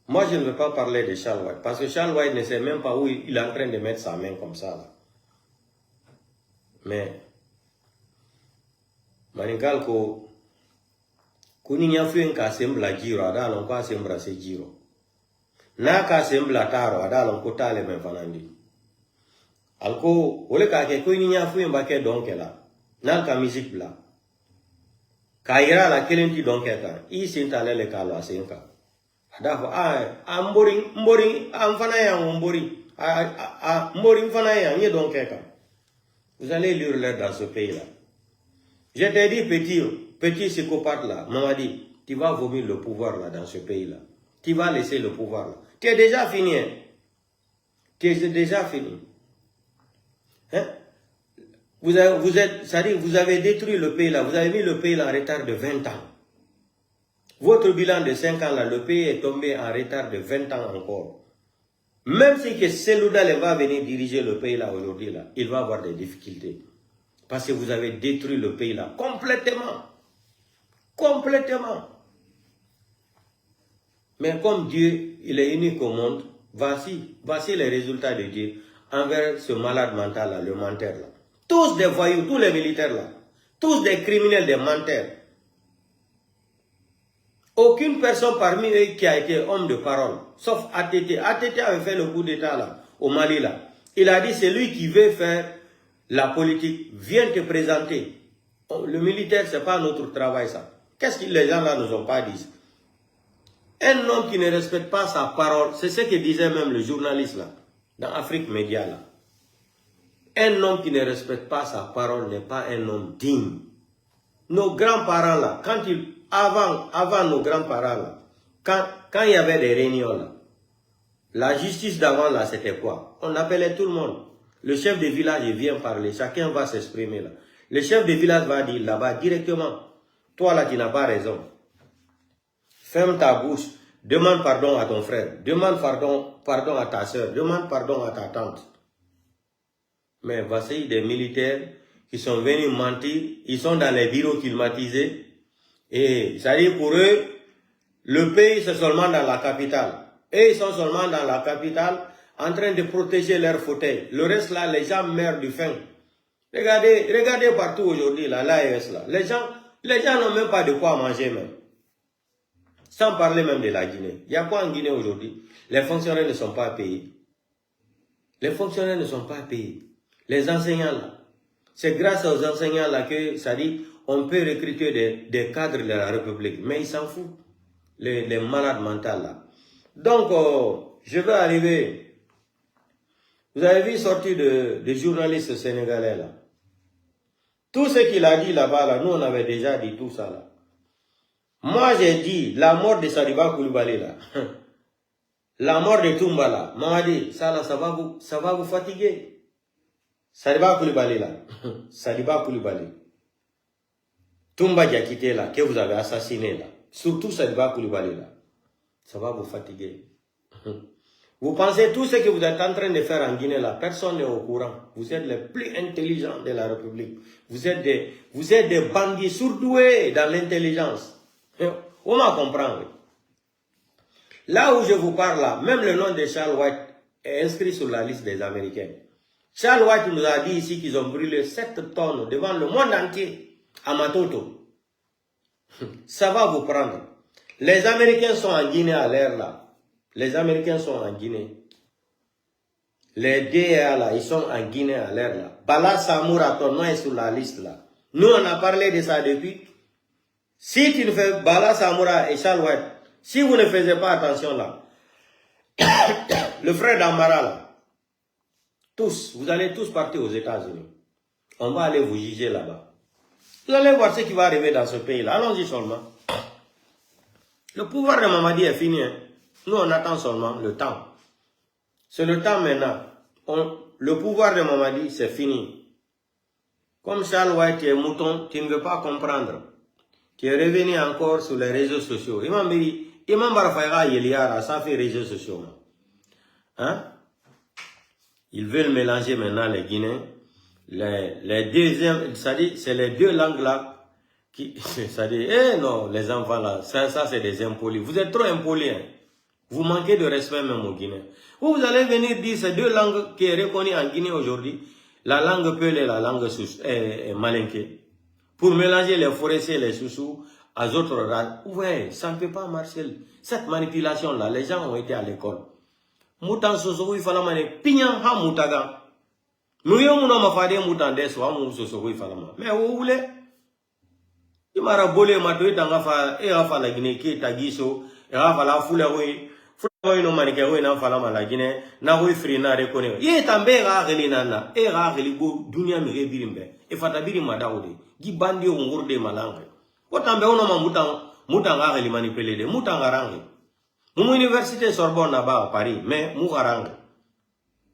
Moi, je ne veux pas parler de Charles White, parce que Charles White ne sait même pas où il est en train de mettre sa main comme ça. Là. Mais, Manigal ko kuninya fuen ka sembla giro adalon ko sembra se giro. Na ka sembla taro adalon ko tale men fanandi. Alko ole ka ke kuninya fuen ba ke donke la. Na ka musique bla. Kaira la kelenti donke ta. I sintale le kalo asenka. Adafo mboring amfana ya mboring mboring fana ya nye donke ka. Vous allez lire l'air dans ce pays là. Je t'ai dit, petit psychopathe là, Mamadi, tu vas vomir le pouvoir là dans ce pays là. Tu vas laisser le pouvoir là. Tu es déjà fini. Hein? Tu es déjà fini. Hein? Vous avez détruit le pays là. Vous avez mis le pays là en retard de 20 ans. Votre bilan de 5 ans là, le pays est tombé en retard de 20 ans encore. Même si que Seloudal va venir diriger le pays là aujourd'hui là, il va avoir des difficultés. Parce que vous avez détruit le pays là complètement. Complètement. Mais comme Dieu, il est unique au monde, voici les résultats de Dieu envers ce malade mental là, le menteur là. Tous des voyous, tous les militaires là. Tous des criminels, des menteurs. Aucune personne parmi eux qui a été homme de parole, sauf ATT. ATT avait fait le coup d'état là, au Mali là. Il a dit, c'est lui qui veut faire la politique, viens te présenter. Le militaire, ce n'est pas notre travail, ça. Qu'est-ce que les gens là nous ont pas dit? Un homme qui ne respecte pas sa parole, c'est ce que disait même le journaliste là, dans Afrique Média là. Un homme qui ne respecte pas sa parole n'est pas un homme digne. Nos grands-parents là, avant nos grands-parents là, quand il y avait des réunions là, la justice d'avant là, c'était quoi? On appelait tout le monde. Le chef de village vient parler, chacun va s'exprimer là. Le chef de village va dire là-bas directement, toi là tu n'as pas raison. Ferme ta bouche, demande pardon à ton frère, demande pardon à ta soeur, demande pardon à ta tante. Mais voici des militaires qui sont venus mentir, ils sont dans les bureaux climatisés. Et ça dit pour eux, le pays c'est seulement dans la capitale. Et ils sont seulement dans la capitale en train de protéger leurs fauteuils. Le reste là, les gens meurent de faim. Regardez partout aujourd'hui, là, l'AES là. Les gens n'ont même pas de quoi manger même. Sans parler même de la Guinée. Il y a quoi en Guinée aujourd'hui? Les fonctionnaires ne sont pas payés. Les fonctionnaires ne sont pas payés. Les enseignants là. C'est grâce aux enseignants là que, ça dit, on peut recruter des cadres de la République. Mais ils s'en foutent. Les malades mentaux là. Donc, je vais arriver. Vous avez vu sortir de journalistes sénégalais là. Tout ce qu'il a dit là-bas, là, nous on avait déjà dit tout ça là. Moi j'ai dit la mort de Sadiba Koulibaly là. La mort de Toumba là. Moi j'ai dit ça là, ça va vous fatiguer. Sadiba Koulibaly là. Sadiba Koulibaly. Toumba Diakité là, que vous avez assassiné là. Surtout Sadiba Koulibaly là. Ça va vous fatiguer. Vous pensez tout ce que vous êtes en train de faire en Guinée là, personne n'est au courant. Vous êtes les plus intelligents de la République. Vous êtes des bandits surdoués dans l'intelligence. On m'a compris. Oui. Là où je vous parle là, même le nom de Charles White est inscrit sur la liste des Américains. Charles White nous a dit ici qu'ils ont brûlé 7 tonnes devant le monde entier à Matoto. Ça va vous prendre. Les Américains sont en Guinée à l'air là. Les Américains sont en Guinée. Les DEA là, ils sont en Guinée à l'air là. Bala Samoura, ton nom est sur la liste là. Nous on a parlé de ça depuis. Si tu ne fais Bala Samoura et Charles White, si vous ne faisiez pas attention là, le frère d'Amara là, tous, vous allez tous partir aux États-Unis. On va aller vous juger là-bas. Vous allez voir ce qui va arriver dans ce pays là. Allons-y seulement. Le pouvoir de Mamadi est fini. Hein. Nous, on attend seulement le temps. C'est le temps maintenant. Le pouvoir de Mamadi, c'est fini. Comme Charles White est mouton, tu ne veux pas comprendre. Tu es revenu encore sur les réseaux sociaux. Imam Barfaïra Yeliara, ça fait réseaux sociaux. Hein? Ils veulent mélanger maintenant les Guinéens. Les deuxièmes, c'est-à-dire, c'est les deux langues là. C'est-à-dire, non, les enfants là, ça c'est des impolis. Vous êtes trop impolis. Hein? Vous manquez de respect même aux Guinéens. Vous allez venir dire ces deux langues qui est reconnue en Guinée aujourd'hui, la langue Peul et la langue Malinké, pour mélanger les forestiers et les Soussous à d'autres races. Ouais, ça ne peut pas marcher. Cette manipulation-là, les gens ont été à l'école. Moutan Soussou, il fallait maner Pignan ha Moutaga. Nous y avons fait Moutan des soirs, Soussou, il fallait maner. Mais où vous voulez? Il m'a rabolé, il m'a donné la Guinée qui est à Guisso, et la foule. Fulawo no manike we na fala mala Guinée na we free na reconnaît ye tambe ga geli nana e ga geli go dunia mi rebirimbe e fata biri madawde gi bandi o ngurde malange o tambe ono muta ga geli manipuler de muta garange mu université Sorbonne na ba Paris mais mu garange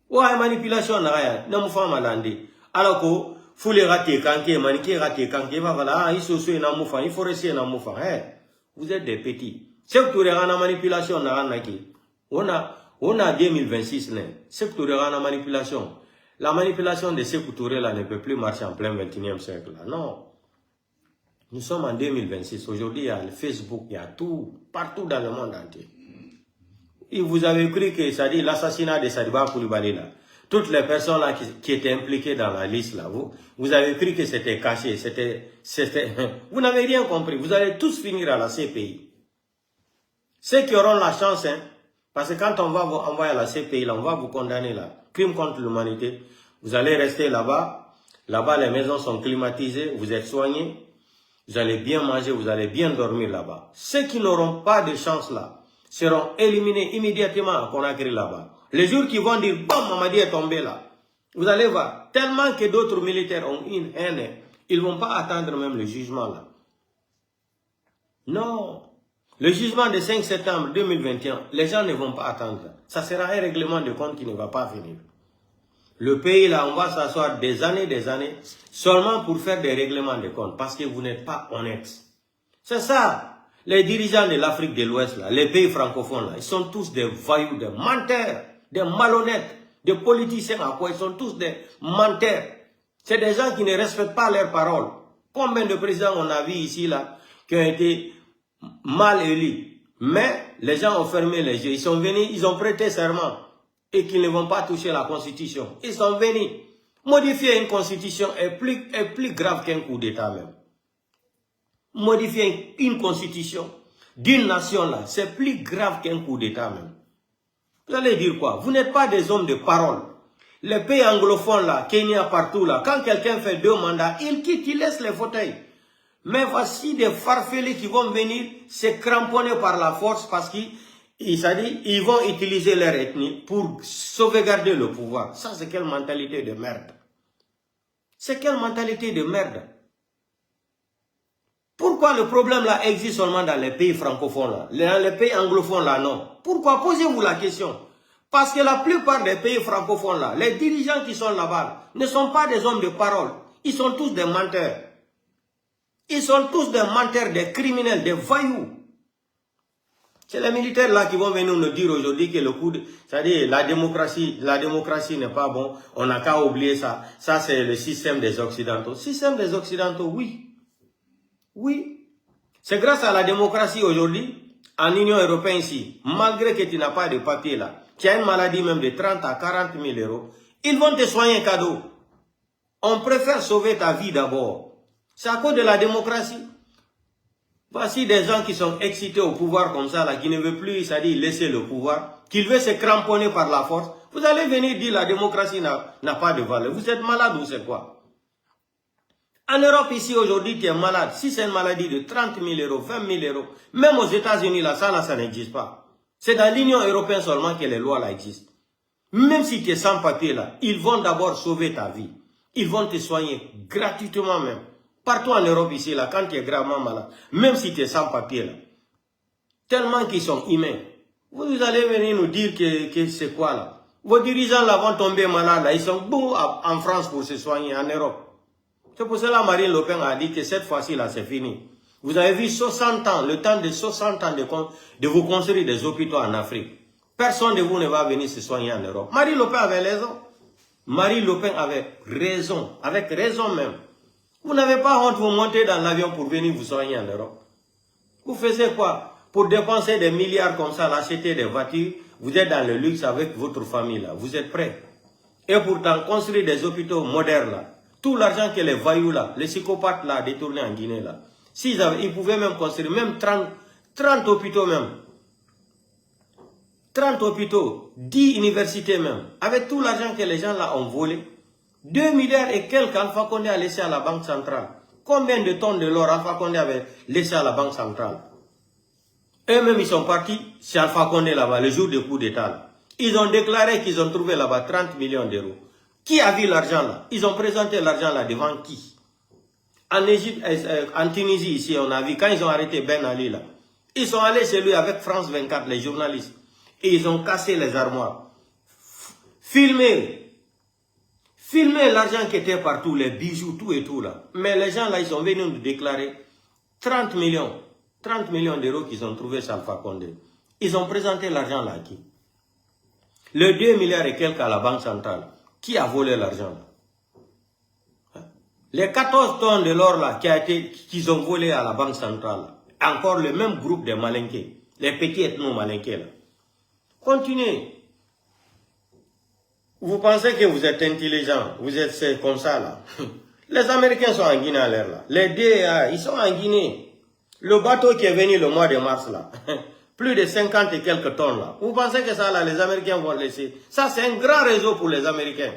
o ay manipulation na ya na mu fama landi alako fule rate kanke manike rate kanke va voilà iso so na mu fa il faut rester na mu fa vous êtes des petits. C'est que la manipulation on a 2026 c'est que la manipulation. La manipulation de ces couturés là ne peut plus marcher en plein 21e siècle là. Non. Nous sommes en 2026. Aujourd'hui, il y a le Facebook, il y a tout, partout dans le monde entier. Et vous avez cru que ça dit l'assassinat de Sadiba Koulibaly là. Toutes les personnes là qui étaient impliquées dans la liste là, vous avez cru que c'était caché, vous n'avez rien compris. Vous allez tous finir à la CPI. Ceux qui auront la chance, hein, parce que quand on va vous envoyer à la CPI, là, on va vous condamner là, crime contre l'humanité, vous allez rester là-bas. Là-bas, les maisons sont climatisées, vous êtes soignés, vous allez bien manger, vous allez bien dormir là-bas. Ceux qui n'auront pas de chance là, seront éliminés immédiatement à Conakry là-bas. Les jours qui vont dire, bon, Mamadi est tombé là, vous allez voir, tellement que d'autres militaires ont une haine, ils ne vont pas attendre même le jugement là. Non. Le jugement de 5 septembre 2021, les gens ne vont pas attendre. Ça sera un règlement de compte qui ne va pas finir. Le pays là, on va s'asseoir des années, seulement pour faire des règlements de compte, parce que vous n'êtes pas honnêtes. C'est ça. Les dirigeants de l'Afrique de l'Ouest, là, les pays francophones, là, ils sont tous des voyous, des menteurs, des malhonnêtes, des politiciens à quoi ils sont tous des menteurs. C'est des gens qui ne respectent pas leurs paroles. Combien de présidents on a vu ici là, qui ont été mal élus, mais les gens ont fermé les yeux, ils sont venus, ils ont prêté serment et qu'ils ne vont pas toucher la constitution. Ils sont venus. Modifier une constitution est plus grave qu'un coup d'état même. Modifier une constitution d'une nation là, c'est plus grave qu'un coup d'état même. Vous allez dire quoi? Vous n'êtes pas des hommes de parole. Les pays anglophones là, Kenya partout là, quand quelqu'un fait 2 mandats, il quitte, il laisse les fauteuils. Mais voici des farfelés qui vont venir se cramponner par la force parce qu'ils vont utiliser leur ethnie pour sauvegarder le pouvoir. Ça, c'est quelle mentalité de merde? C'est quelle mentalité de merde? Pourquoi le problème là existe seulement dans les pays francophones là? Dans les pays anglophones là, non. Pourquoi? Posez-vous la question. Parce que la plupart des pays francophones là, les dirigeants qui sont là-bas ne sont pas des hommes de parole. Ils sont tous des menteurs. Ils sont tous des menteurs, des criminels, des voyous. C'est les militaires là qui vont venir nous dire aujourd'hui que le coup de... C'est-à-dire la démocratie n'est pas bon, on n'a qu'à oublier ça. Ça, c'est le système des Occidentaux. Système des Occidentaux, oui. Oui. C'est grâce à la démocratie aujourd'hui, en Union européenne ici, malgré que tu n'as pas de papier là, tu as une maladie même de 30 à 40 000 euros, ils vont te soigner un cadeau. On préfère sauver ta vie d'abord. C'est à cause de la démocratie. Voici des gens qui sont excités au pouvoir comme ça, là, qui ne veulent plus, c'est-à-dire laisser le pouvoir, qui veulent se cramponner par la force. Vous allez venir dire la démocratie n'a pas de valeur. Vous êtes malade ou c'est quoi? En Europe, ici, aujourd'hui, tu es malade. Si c'est une maladie de 30 000 euros, 20 000 euros, même aux États-Unis, là, ça n'existe pas. C'est dans l'Union européenne seulement que les lois là existent. Même si tu es sans papier là, ils vont d'abord sauver ta vie. Ils vont te soigner gratuitement même. Partout en Europe ici, là, quand tu es gravement malade, même si tu es sans papier, là, tellement qu'ils sont humains, vous allez venir nous dire que c'est quoi, là? Vos dirigeants, là, vont tomber malades, là, ils sont bons en France pour se soigner, en Europe. C'est pour cela que Marine Le Pen a dit que cette fois-ci, là, c'est fini. Vous avez vu 60 ans, le temps de 60 ans de vous construire des hôpitaux en Afrique. Personne de vous ne va venir se soigner en Europe. Marine Le Pen avait raison. Marine Le Pen avait raison, avec raison même. Vous n'avez pas honte, vous montez dans l'avion pour venir vous soigner en Europe. Vous faisiez quoi? Pour dépenser des milliards comme ça, acheter des voitures, vous êtes dans le luxe avec votre famille là, vous êtes prêts. Et pourtant, construire des hôpitaux modernes là, tout l'argent que les voyous là, les psychopathes là, détournés en Guinée là, ils pouvaient même construire, même 30 hôpitaux même. 30 hôpitaux, 10 universités même, avec tout l'argent que les gens là ont volé. 2 milliards et quelques Alpha Condé a laissé à la Banque centrale. Combien de tonnes de l'or Alpha Condé avait laissé à la Banque centrale? Eux-mêmes, ils sont partis chez Alpha Condé là-bas, le jour du coup d'État. Ils ont déclaré qu'ils ont trouvé là-bas 30 millions d'euros. Qui a vu l'argent là? Ils ont présenté l'argent là devant qui? En Égypte, en Tunisie, ici, on a vu, quand ils ont arrêté Ben Ali là, ils sont allés chez lui avec France 24, les journalistes, et ils ont cassé les armoires. Filmé l'argent qui était partout, les bijoux, tout et tout là. Mais les gens là, ils sont venus nous déclarer 30 millions d'euros qu'ils ont trouvé chez Alpha Condé. Ils ont présenté l'argent là à qui? Le 2 milliards et quelques à la Banque centrale. Qui a volé l'argent là? Les 14 tonnes de l'or là qu'ils ont volé à la Banque centrale. Encore le même groupe de malinqués. Les petits ethno-malinqués là. Continuez. Vous pensez que vous êtes intelligent, vous êtes comme ça là. Les Américains sont en Guinée à l'air là. Les DEA, ils sont en Guinée. Le bateau qui est venu le mois de mars là, plus de 50 et quelques tonnes là. Vous pensez que ça là, les Américains vont laisser? Ça c'est un grand réseau pour les Américains.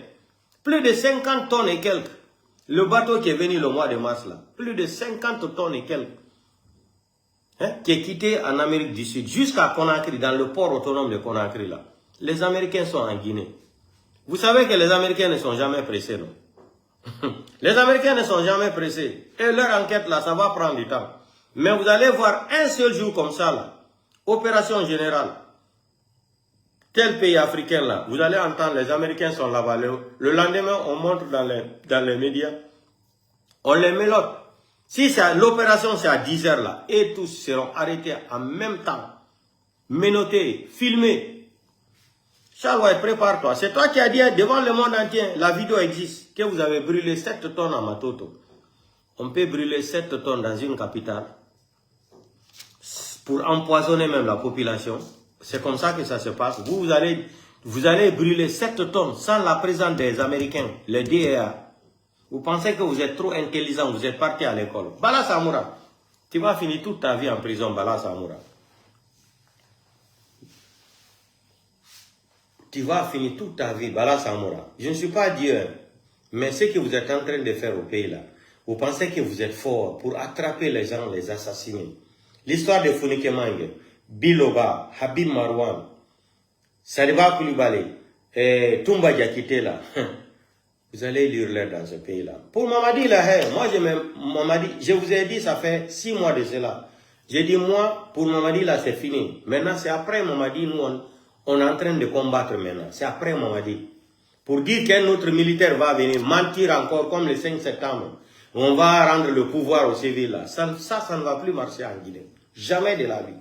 Plus de 50 tonnes et quelques. Le bateau qui est venu le mois de mars là, plus de 50 tonnes et quelques. Qui est quitté en Amérique du Sud jusqu'à Conakry, dans le port autonome de Conakry là. Les Américains sont en Guinée. Vous savez que les Américains ne sont jamais pressés, non? Les Américains ne sont jamais pressés. Et leur enquête, là, ça va prendre du temps. Mais vous allez voir un seul jour comme ça, là, opération générale. Tel pays africain, là, vous allez entendre, les Américains sont là-bas. Le lendemain, on montre dans les médias, on les mélote. Si l'opération, c'est à 10 h là, et tous seront arrêtés en même temps, menottés, filmés. Charles, prépare-toi. C'est toi qui as dit devant le monde entier, la vidéo existe, que vous avez brûlé 7 tonnes à Matoto. On peut brûler 7 tonnes dans une capitale pour empoisonner même la population. C'est comme ça que ça se passe. Vous allez brûler 7 tonnes sans la présence des Américains, les DEA. Vous pensez que vous êtes trop intelligent, vous êtes parti à l'école. Bala Samoura, tu vas finir toute ta vie en prison, Bala Samoura. Tu vas finir toute ta vie, Bala Samoura. Je ne suis pas Dieu, mais ce que vous êtes en train de faire au pays là, vous pensez que vous êtes fort pour attraper les gens, les assassiner. L'histoire de Founike Mange, Biloba, Habib Marwan, Saliba Koulibaly, et Toumba Diakité là, vous allez lire l'air dans ce pays là. Pour Mamadi là, moi je vous ai dit ça fait 6 mois de cela. J'ai dit moi, pour Mamadi là c'est fini. Maintenant c'est après Mamadi, nous on est en train de combattre maintenant. C'est après Mamadi. Pour dire qu'un autre militaire va venir mentir encore comme le 5 septembre. On va rendre le pouvoir aux civils là. Ça ne va plus marcher en Guinée. Jamais de la vie.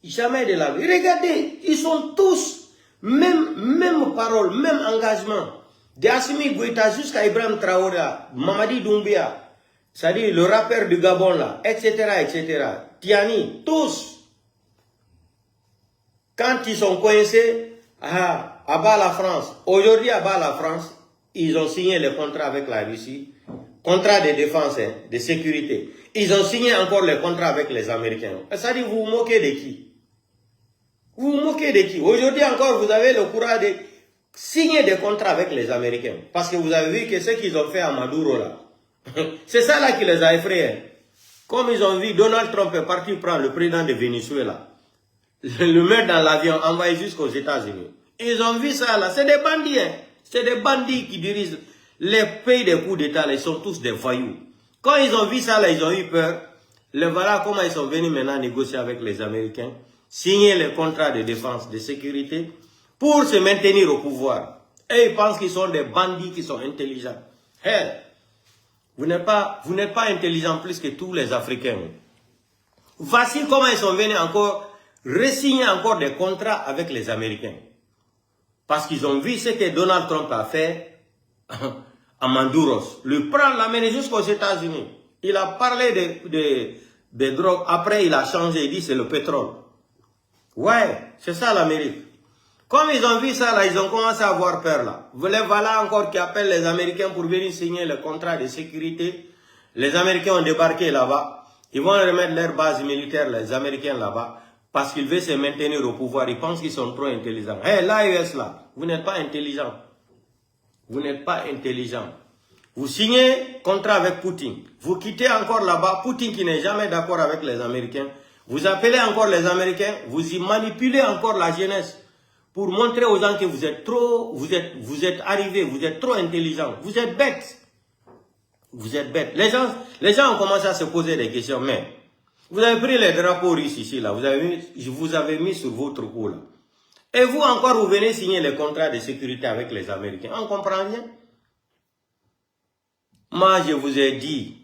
Jamais de la vie. Regardez, ils sont tous, même parole, même engagement. De Assimi Goïta jusqu'à Ibrahim Traoré, Mamadi Doumbia, c'est-à-dire le rappeur du Gabon là, etc. Tiani, tous. Quand ils sont coincés, à bas la France, aujourd'hui à bas la France, ils ont signé le contrat avec la Russie, contrat de défense, de sécurité. Ils ont signé encore le contrat avec les Américains. C'est-à-dire, vous vous moquez de qui? Vous vous moquez de qui? Aujourd'hui encore, vous avez le courage de signer des contrats avec les Américains. Parce que vous avez vu que ce qu'ils ont fait à Maduro là, c'est ça là qui les a effrayés. Comme ils ont vu, Donald Trump est parti prendre le président de Venezuela, le mettre dans l'avion, envoyer jusqu'aux États-Unis. Ils ont vu ça là, c'est des bandits. Hein. C'est des bandits qui dirigent les pays des coups d'État. Ils sont tous des voyous. Quand ils ont vu ça là, ils ont eu peur. Le voilà comment ils sont venus maintenant négocier avec les Américains, signer les contrats de défense, de sécurité, pour se maintenir au pouvoir. Et ils pensent qu'ils sont des bandits qui sont intelligents. Hey, vous n'êtes pas intelligents plus que tous les Africains. Voici comment ils sont venus encore re-signer encore des contrats avec les Américains. Parce qu'ils ont vu ce que Donald Trump a fait à Maduros. Le prendre, l'amener jusqu'aux États-Unis. Il a parlé de drogue. Après, il a changé. Il dit c'est le pétrole. Ouais, c'est ça l'Amérique. Comme ils ont vu ça, là, ils ont commencé à avoir peur. Là. Voilà encore qui appellent les Américains pour venir signer le contrat de sécurité. Les Américains ont débarqué là-bas. Ils vont remettre leur base militaire, les Américains là-bas. Parce qu'ils veulent se maintenir au pouvoir. Ils pensent qu'ils sont trop intelligents. Hé, l'AES là, vous n'êtes pas intelligent. Vous n'êtes pas intelligent. Vous signez contrat avec Poutine. Vous quittez encore là-bas. Poutine qui n'est jamais d'accord avec les Américains. Vous appelez encore les Américains. Vous y manipulez encore la jeunesse. Pour montrer aux gens que vous êtes trop, vous êtes arrivés, vous êtes trop intelligents. Vous êtes bêtes. Vous êtes bêtes. Les gens ont commencé à se poser des questions. Mais vous avez pris les drapeaux russes ici, là. Vous avez mis sur votre cou, là. Et vous encore, vous venez signer les contrats de sécurité avec les Américains. On comprend rien. Moi, je vous ai dit,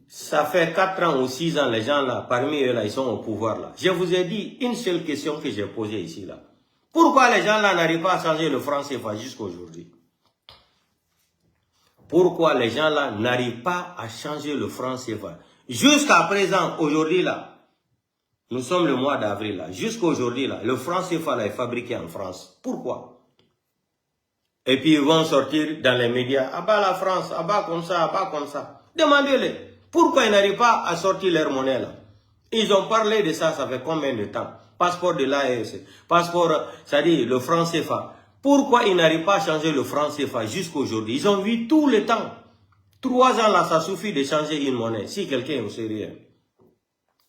ça fait 4 ans ou 6 ans, les gens là, parmi eux là, ils sont au pouvoir là. Je vous ai dit une seule question que j'ai posée ici là. Pourquoi les gens là n'arrivent pas à changer le franc CFA jusqu'à aujourd'hui? Pourquoi les gens là n'arrivent pas à changer le franc CFA? Jusqu'à présent, aujourd'hui là, nous sommes le mois d'avril là, jusqu'à aujourd'hui là, le franc CFA là est fabriqué en France. Pourquoi? Et puis ils vont sortir dans les médias, ah bah la France, ah bah comme ça, ah bah comme ça. Demandez-les, pourquoi ils n'arrivent pas à sortir leur monnaie là? Ils ont parlé de ça, ça fait combien de temps? Passeport de l'AES, passeport, c'est-à-dire le franc CFA. Pourquoi ils n'arrivent pas à changer le franc CFA jusqu'à aujourd'hui? Ils ont vu tout le temps. 3 ans là, ça suffit de changer une monnaie. Si quelqu'un est au sérieux.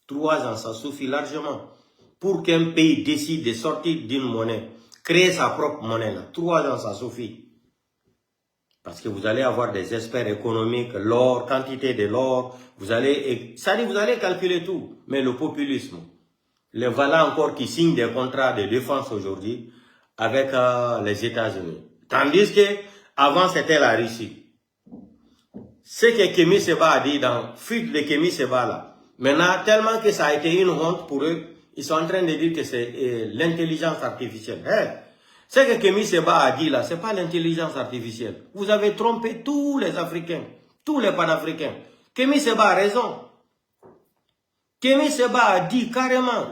3 ans, ça suffit largement pour qu'un pays décide de sortir d'une monnaie, créer sa propre monnaie là. 3 ans, ça suffit. Parce que vous allez avoir des experts économiques, l'or, quantité de l'or, vous allez calculer tout. Mais le populisme, les voilà encore qui signent des contrats de défense aujourd'hui avec les États-Unis. Tandis que avant c'était la Russie. Ce que Kémy Séba a dit dans fuite de Kémy Séba là, maintenant tellement que ça a été une honte pour eux, ils sont en train de dire que c'est l'intelligence artificielle. Hey, ce que Kémy Séba a dit là, c'est pas l'intelligence artificielle. Vous avez trompé tous les Africains, tous les panafricains. Kémy Séba a raison. Kémy Séba a dit carrément,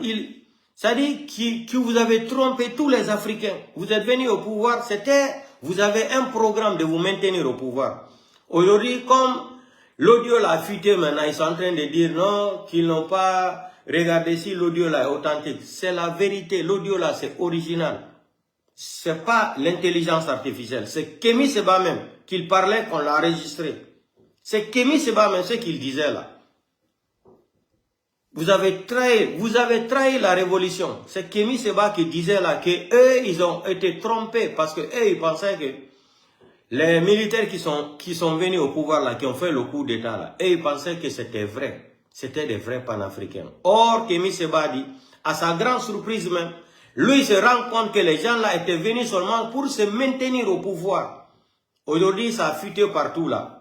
ça dit que vous avez trompé tous les Africains. Vous êtes venus au pouvoir, vous avez un programme de vous maintenir au pouvoir. Aujourd'hui, comme l'audio l'a fuité maintenant, ils sont en train de dire non, qu'ils n'ont pas regardé si l'audio là est authentique. C'est la vérité, l'audio là c'est original. C'est pas l'intelligence artificielle, c'est Kémy Séba même qu'il parlait qu'on l'a enregistré. C'est Kémy Séba même ce qu'il disait là. Vous avez trahi la révolution. C'est Kémy Séba qui disait là que eux ils ont été trompés parce que eux ils pensaient que les militaires qui sont venus au pouvoir là, qui ont fait le coup d'état là, eux ils pensaient que c'était vrai. C'était des vrais panafricains. Or, Kémy Séba dit, à sa grande surprise même, lui il se rend compte que les gens là étaient venus seulement pour se maintenir au pouvoir. Aujourd'hui, ça a fuité partout là.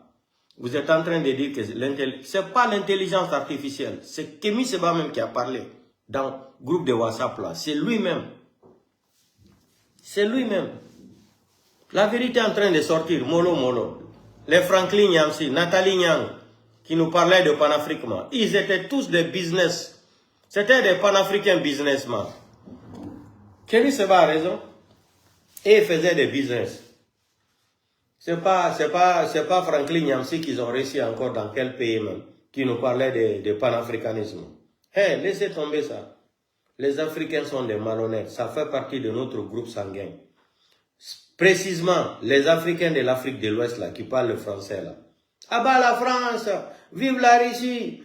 Vous êtes en train de dire que c'est pas l'intelligence artificielle. C'est Kémy Séba même qui a parlé dans le groupe de WhatsApp là. C'est lui-même. C'est lui-même. La vérité est en train de sortir, mollo mollo. Les Franklin Nyamsi, Nathalie Nyang, qui nous parlaient de panafricain, ils étaient tous des business. C'était des panafricains businessmen. Kenny Seba a raison. Et ils faisaient des business. C'est pas Franklin Nyamsi qu'ils ont réussi encore dans quel pays même, qui nous parlait de panafricanisme. Hey, laissez tomber ça. Les Africains sont des malhonnêtes. Ça fait partie de notre groupe sanguin. Précisément, les Africains de l'Afrique de l'Ouest là, qui parlent le français là. Ah bah la France, vive la Russie.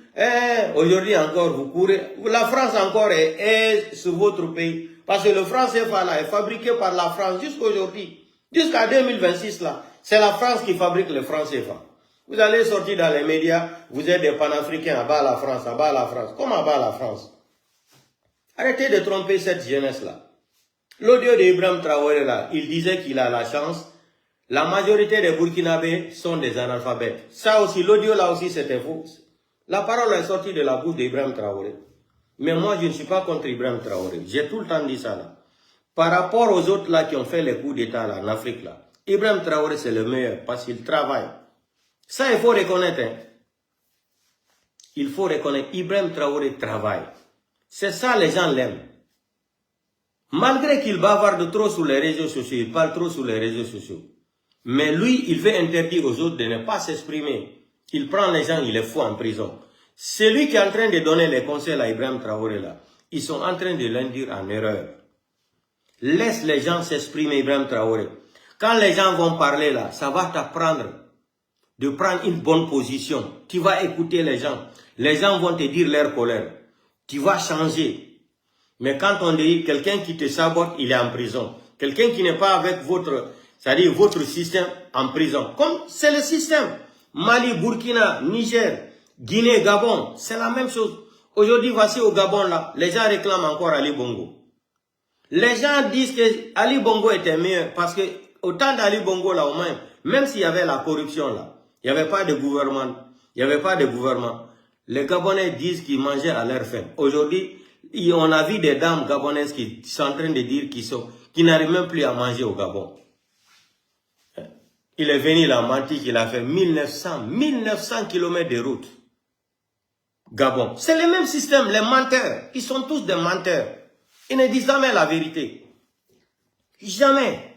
Aujourd'hui encore, vous courez. La France encore est sur votre pays. Parce que le franc CFA là est fabriqué par la France jusqu'aujourd'hui. Jusqu'à 2026 là. C'est la France qui fabrique le franc CFA. Vous allez sortir dans les médias, vous êtes des panafricains, à bas la France, à bas la France. Comment à bas la France? Arrêtez de tromper cette jeunesse-là. L'audio d'Ibrahim Traoré là, il disait qu'il a la chance. La majorité des Burkinabés sont des analphabètes. Ça aussi, l'audio là aussi c'était faux. La parole est sortie de la bouche d'Ibrahim Traoré. Mais moi je ne suis pas contre Ibrahim Traoré. J'ai tout le temps dit ça là. Par rapport aux autres là qui ont fait les coups d'état là en Afrique là, Ibrahim Traoré c'est le meilleur parce qu'il travaille. Ça il faut reconnaître. Hein. Il faut reconnaître, Ibrahim Traoré travaille. C'est ça les gens l'aiment. Malgré qu'il bavarde trop sur les réseaux sociaux, il parle trop sur les réseaux sociaux. Mais lui, il veut interdire aux autres de ne pas s'exprimer. Il prend les gens, il les fout en prison. C'est lui qui est en train de donner les conseils à Ibrahim Traoré là. Ils sont en train de l'induire en erreur. Laisse les gens s'exprimer, Ibrahim Traoré. Quand les gens vont parler là, ça va t'apprendre de prendre une bonne position. Tu vas écouter les gens. Les gens vont te dire leur colère. Tu vas changer. Mais quand on dit quelqu'un qui te sabote, il est en prison. Quelqu'un qui n'est pas avec votre, c'est-à-dire votre système, en prison. Comme c'est le système. Mali, Burkina, Niger, Guinée, Gabon, c'est la même chose. Aujourd'hui, voici au Gabon là, les gens réclament encore Ali Bongo. Les gens disent que Ali Bongo était mieux parce que au temps d'Ali Bongo là au moins, même s'il y avait la corruption là, il n'y avait pas de gouvernement. Il n'y avait pas de gouvernement. Les Gabonais disent qu'ils mangeaient à leur faim. Aujourd'hui, on a vu des dames gabonaises qui sont en train de dire qu'ils n'arrivent même plus à manger au Gabon. Il est venu là, menti qu'il a fait 1900 km de route. Gabon. C'est le même système, les menteurs. Ils sont tous des menteurs. Ils ne disent jamais la vérité. Jamais.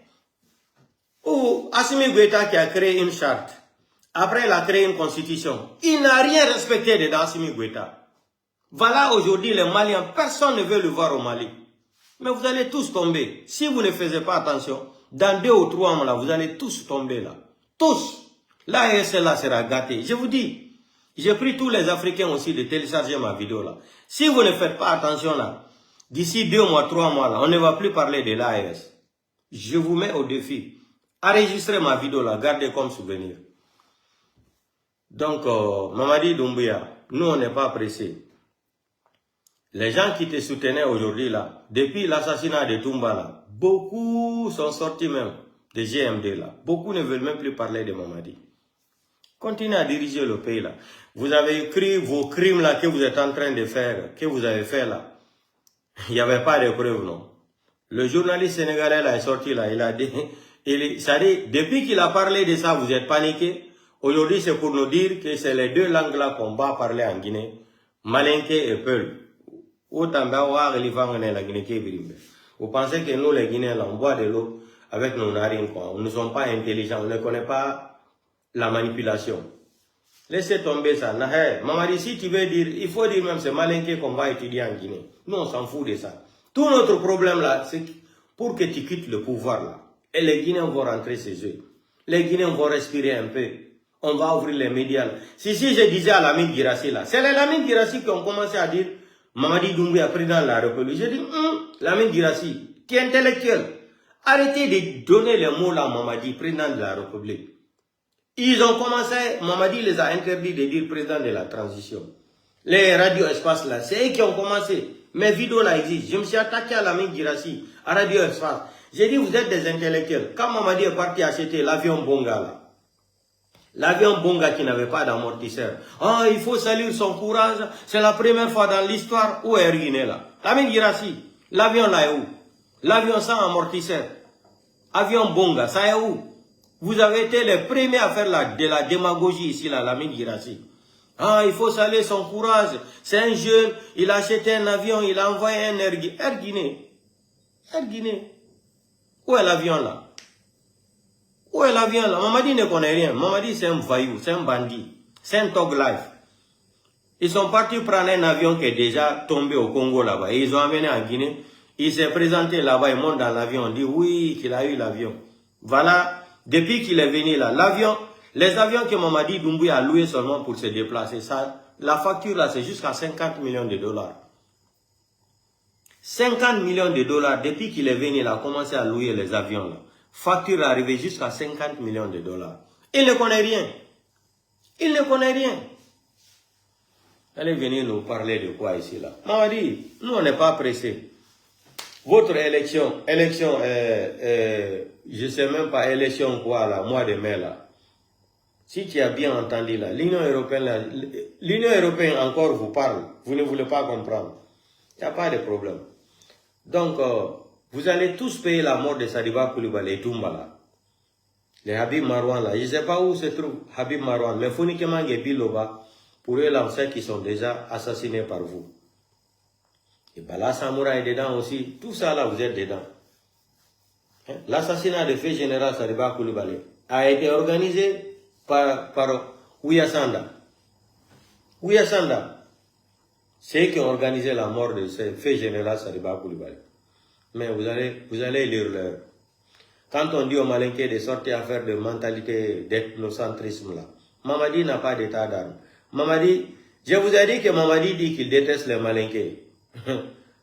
Ou Assimi Goïta qui a créé une charte. Après, il a créé une constitution. Il n'a rien respecté de Assimi Goïta. Voilà aujourd'hui les Maliens. Personne ne veut le voir au Mali. Mais vous allez tous tomber. Si vous ne faites pas attention, dans 2 ou 3 mois, là, vous allez tous tomber là. Tous. L'AES là sera gâté. Je vous dis, j'ai pris tous les Africains aussi de télécharger ma vidéo là. Si vous ne faites pas attention là, d'ici 2 mois, 3 mois là, on ne va plus parler de l'AES. Je vous mets au défi. Enregistrez ma vidéo là, gardez comme souvenir. Donc, Mamadi Doumbouya, nous on n'est pas pressés. Les gens qui te soutenaient aujourd'hui là, depuis l'assassinat de Toumba là, beaucoup sont sortis même de GMD là. Beaucoup ne veulent même plus parler de Mamadi. Continuez à diriger le pays là. Vous avez écrit vos crimes là que vous êtes en train de faire, que vous avez fait là. Il n'y avait pas de preuves non. Le journaliste sénégalais là est sorti là, il a dit, depuis qu'il a parlé de ça, vous êtes paniqués. Aujourd'hui c'est pour nous dire que c'est les 2 langues là qu'on va parler en Guinée, Malinké et Peul. Vous pensez que nous les Guinéens là, on boit de l'eau avec nos narines quoi. Nous ne sommes pas intelligents, on ne connaît pas la manipulation. Laissez tomber ça. Mamadi, si tu veux dire, il faut dire même c'est Malinké qu'on va étudier en Guinée. Nous on s'en fout de ça. Tout notre problème là, c'est pour que tu quittes le pouvoir là. Et les Guinéens vont rentrer chez eux. Les Guinéens vont respirer un peu. On va ouvrir les médias là. Si je disais à Lamine Guirassy là, c'est les Lamine Guirassy qui ont commencé à dire Mamadi Doumbouya, président de la République. J'ai dit, Lamine Guirassy, tu es intellectuel. Arrêtez de donner les mots là, Mamadi, président de la République. Ils ont commencé, Mamadi les a interdits de dire président de la transition. Les radios espace là, c'est eux qui ont commencé. Mes vidéos là existent. Je me suis attaqué à Lamine Guirassy, à Radio Espace. J'ai dit, vous êtes des intellectuels. Quand Mamadi est parti acheter l'avion Bonga là, l'avion Bonga qui n'avait pas d'amortisseur. Ah, il faut saluer son courage. C'est la première fois dans l'histoire où est Guinée là. Lamine Girassi, l'avion là est où? L'avion sans amortisseur. Avion Bonga, ça est où? Vous avez été les premiers à faire de la démagogie ici, là, Lamine Girassi. Ah, il faut saluer son courage. C'est un jeune, il a acheté un avion, il a envoyé un Air Guinée. Air Guinée. Où est l'avion là? Où est l'avion là? Mamadi ne connaît rien. Mamadi c'est un voyou, c'est un bandit. C'est un Tog Life. Ils sont partis prendre un avion qui est déjà tombé au Congo là-bas. Ils ont amené en Guinée. Il s'est présenté là-bas, il monte dans l'avion. On dit oui, qu'il a eu l'avion. Voilà, depuis qu'il est venu là, l'avion, les avions que Mamadi Doumbouya a loués seulement pour se déplacer, ça, la facture là, c'est jusqu'à 50 millions de dollars. 50 millions de dollars, depuis qu'il est venu, il a commencé à louer les avions là. Facture est arrivée jusqu'à 50 millions de dollars. Il ne connaît rien. Il ne connaît rien. Allez venir nous parler de quoi ici là. Mamadi, nous on n'est pas pressés. Votre élection, je ne sais même pas, élection quoi là, mois de mai là. Si tu as bien entendu là, l'Union européenne encore vous parle, vous ne voulez pas comprendre. Il n'y a pas de problème. Donc, vous allez tous payer la mort de Sadiba Koulibaly et Toumbala. Les Habib Marwan là, je ne sais pas où se trouve Habib Marwan, mais Fonikema et Biloba, pour eux là, ceux qui sont déjà assassinés par vous. Et Bala Samoura est dedans aussi. Tout ça là, vous êtes dedans. Hein? L'assassinat de fait général Sadiba Koulibaly a été organisé par Ouyasanda. Ouyasanda, c'est eux qui ont organisé la mort de ce fait général Sadiba Koulibaly. Mais vous allez lire l'heure. Quand on dit aux Malinqués de sortir à faire de mentalité d'ethnocentrisme là, Mamadi n'a pas d'état d'âme. Mamadi, je vous ai dit que Mamadi dit qu'il déteste les Malinqués.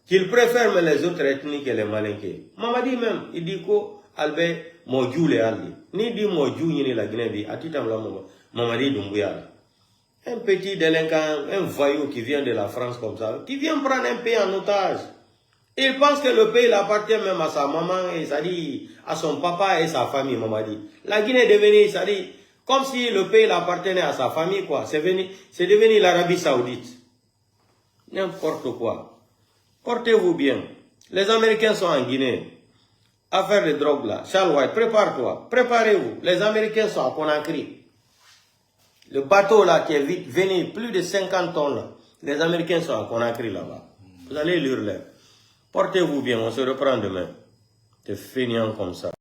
Qu'il préfère même les autres ethnies que les Malinqués. Mamadi même, il dit quoi? Albert Modjou le Aldi. Ni dit Modjou ni la Guinée, à titre de Mamadi Doumbouya. Un petit délinquant, un voyou qui vient de la France comme ça, qui vient prendre un pays en otage. Il pense que le pays appartient même à sa maman, et ça dit à son papa et sa famille, Mamadi. La Guinée est devenue, ça dit, comme si le pays appartenait à sa famille, quoi. C'est devenu l'Arabie Saoudite. N'importe quoi. Portez-vous bien. Les Américains sont en Guinée. Affaire de drogue là. Charles White, prépare-toi. Préparez-vous. Les Américains sont à Conakry. Le bateau là qui est vite venu, plus de 50 tonnes là. Les Américains sont à Conakry là-bas. Vous allez lire là. Portez-vous bien, on se reprend demain. C'est feignant comme ça.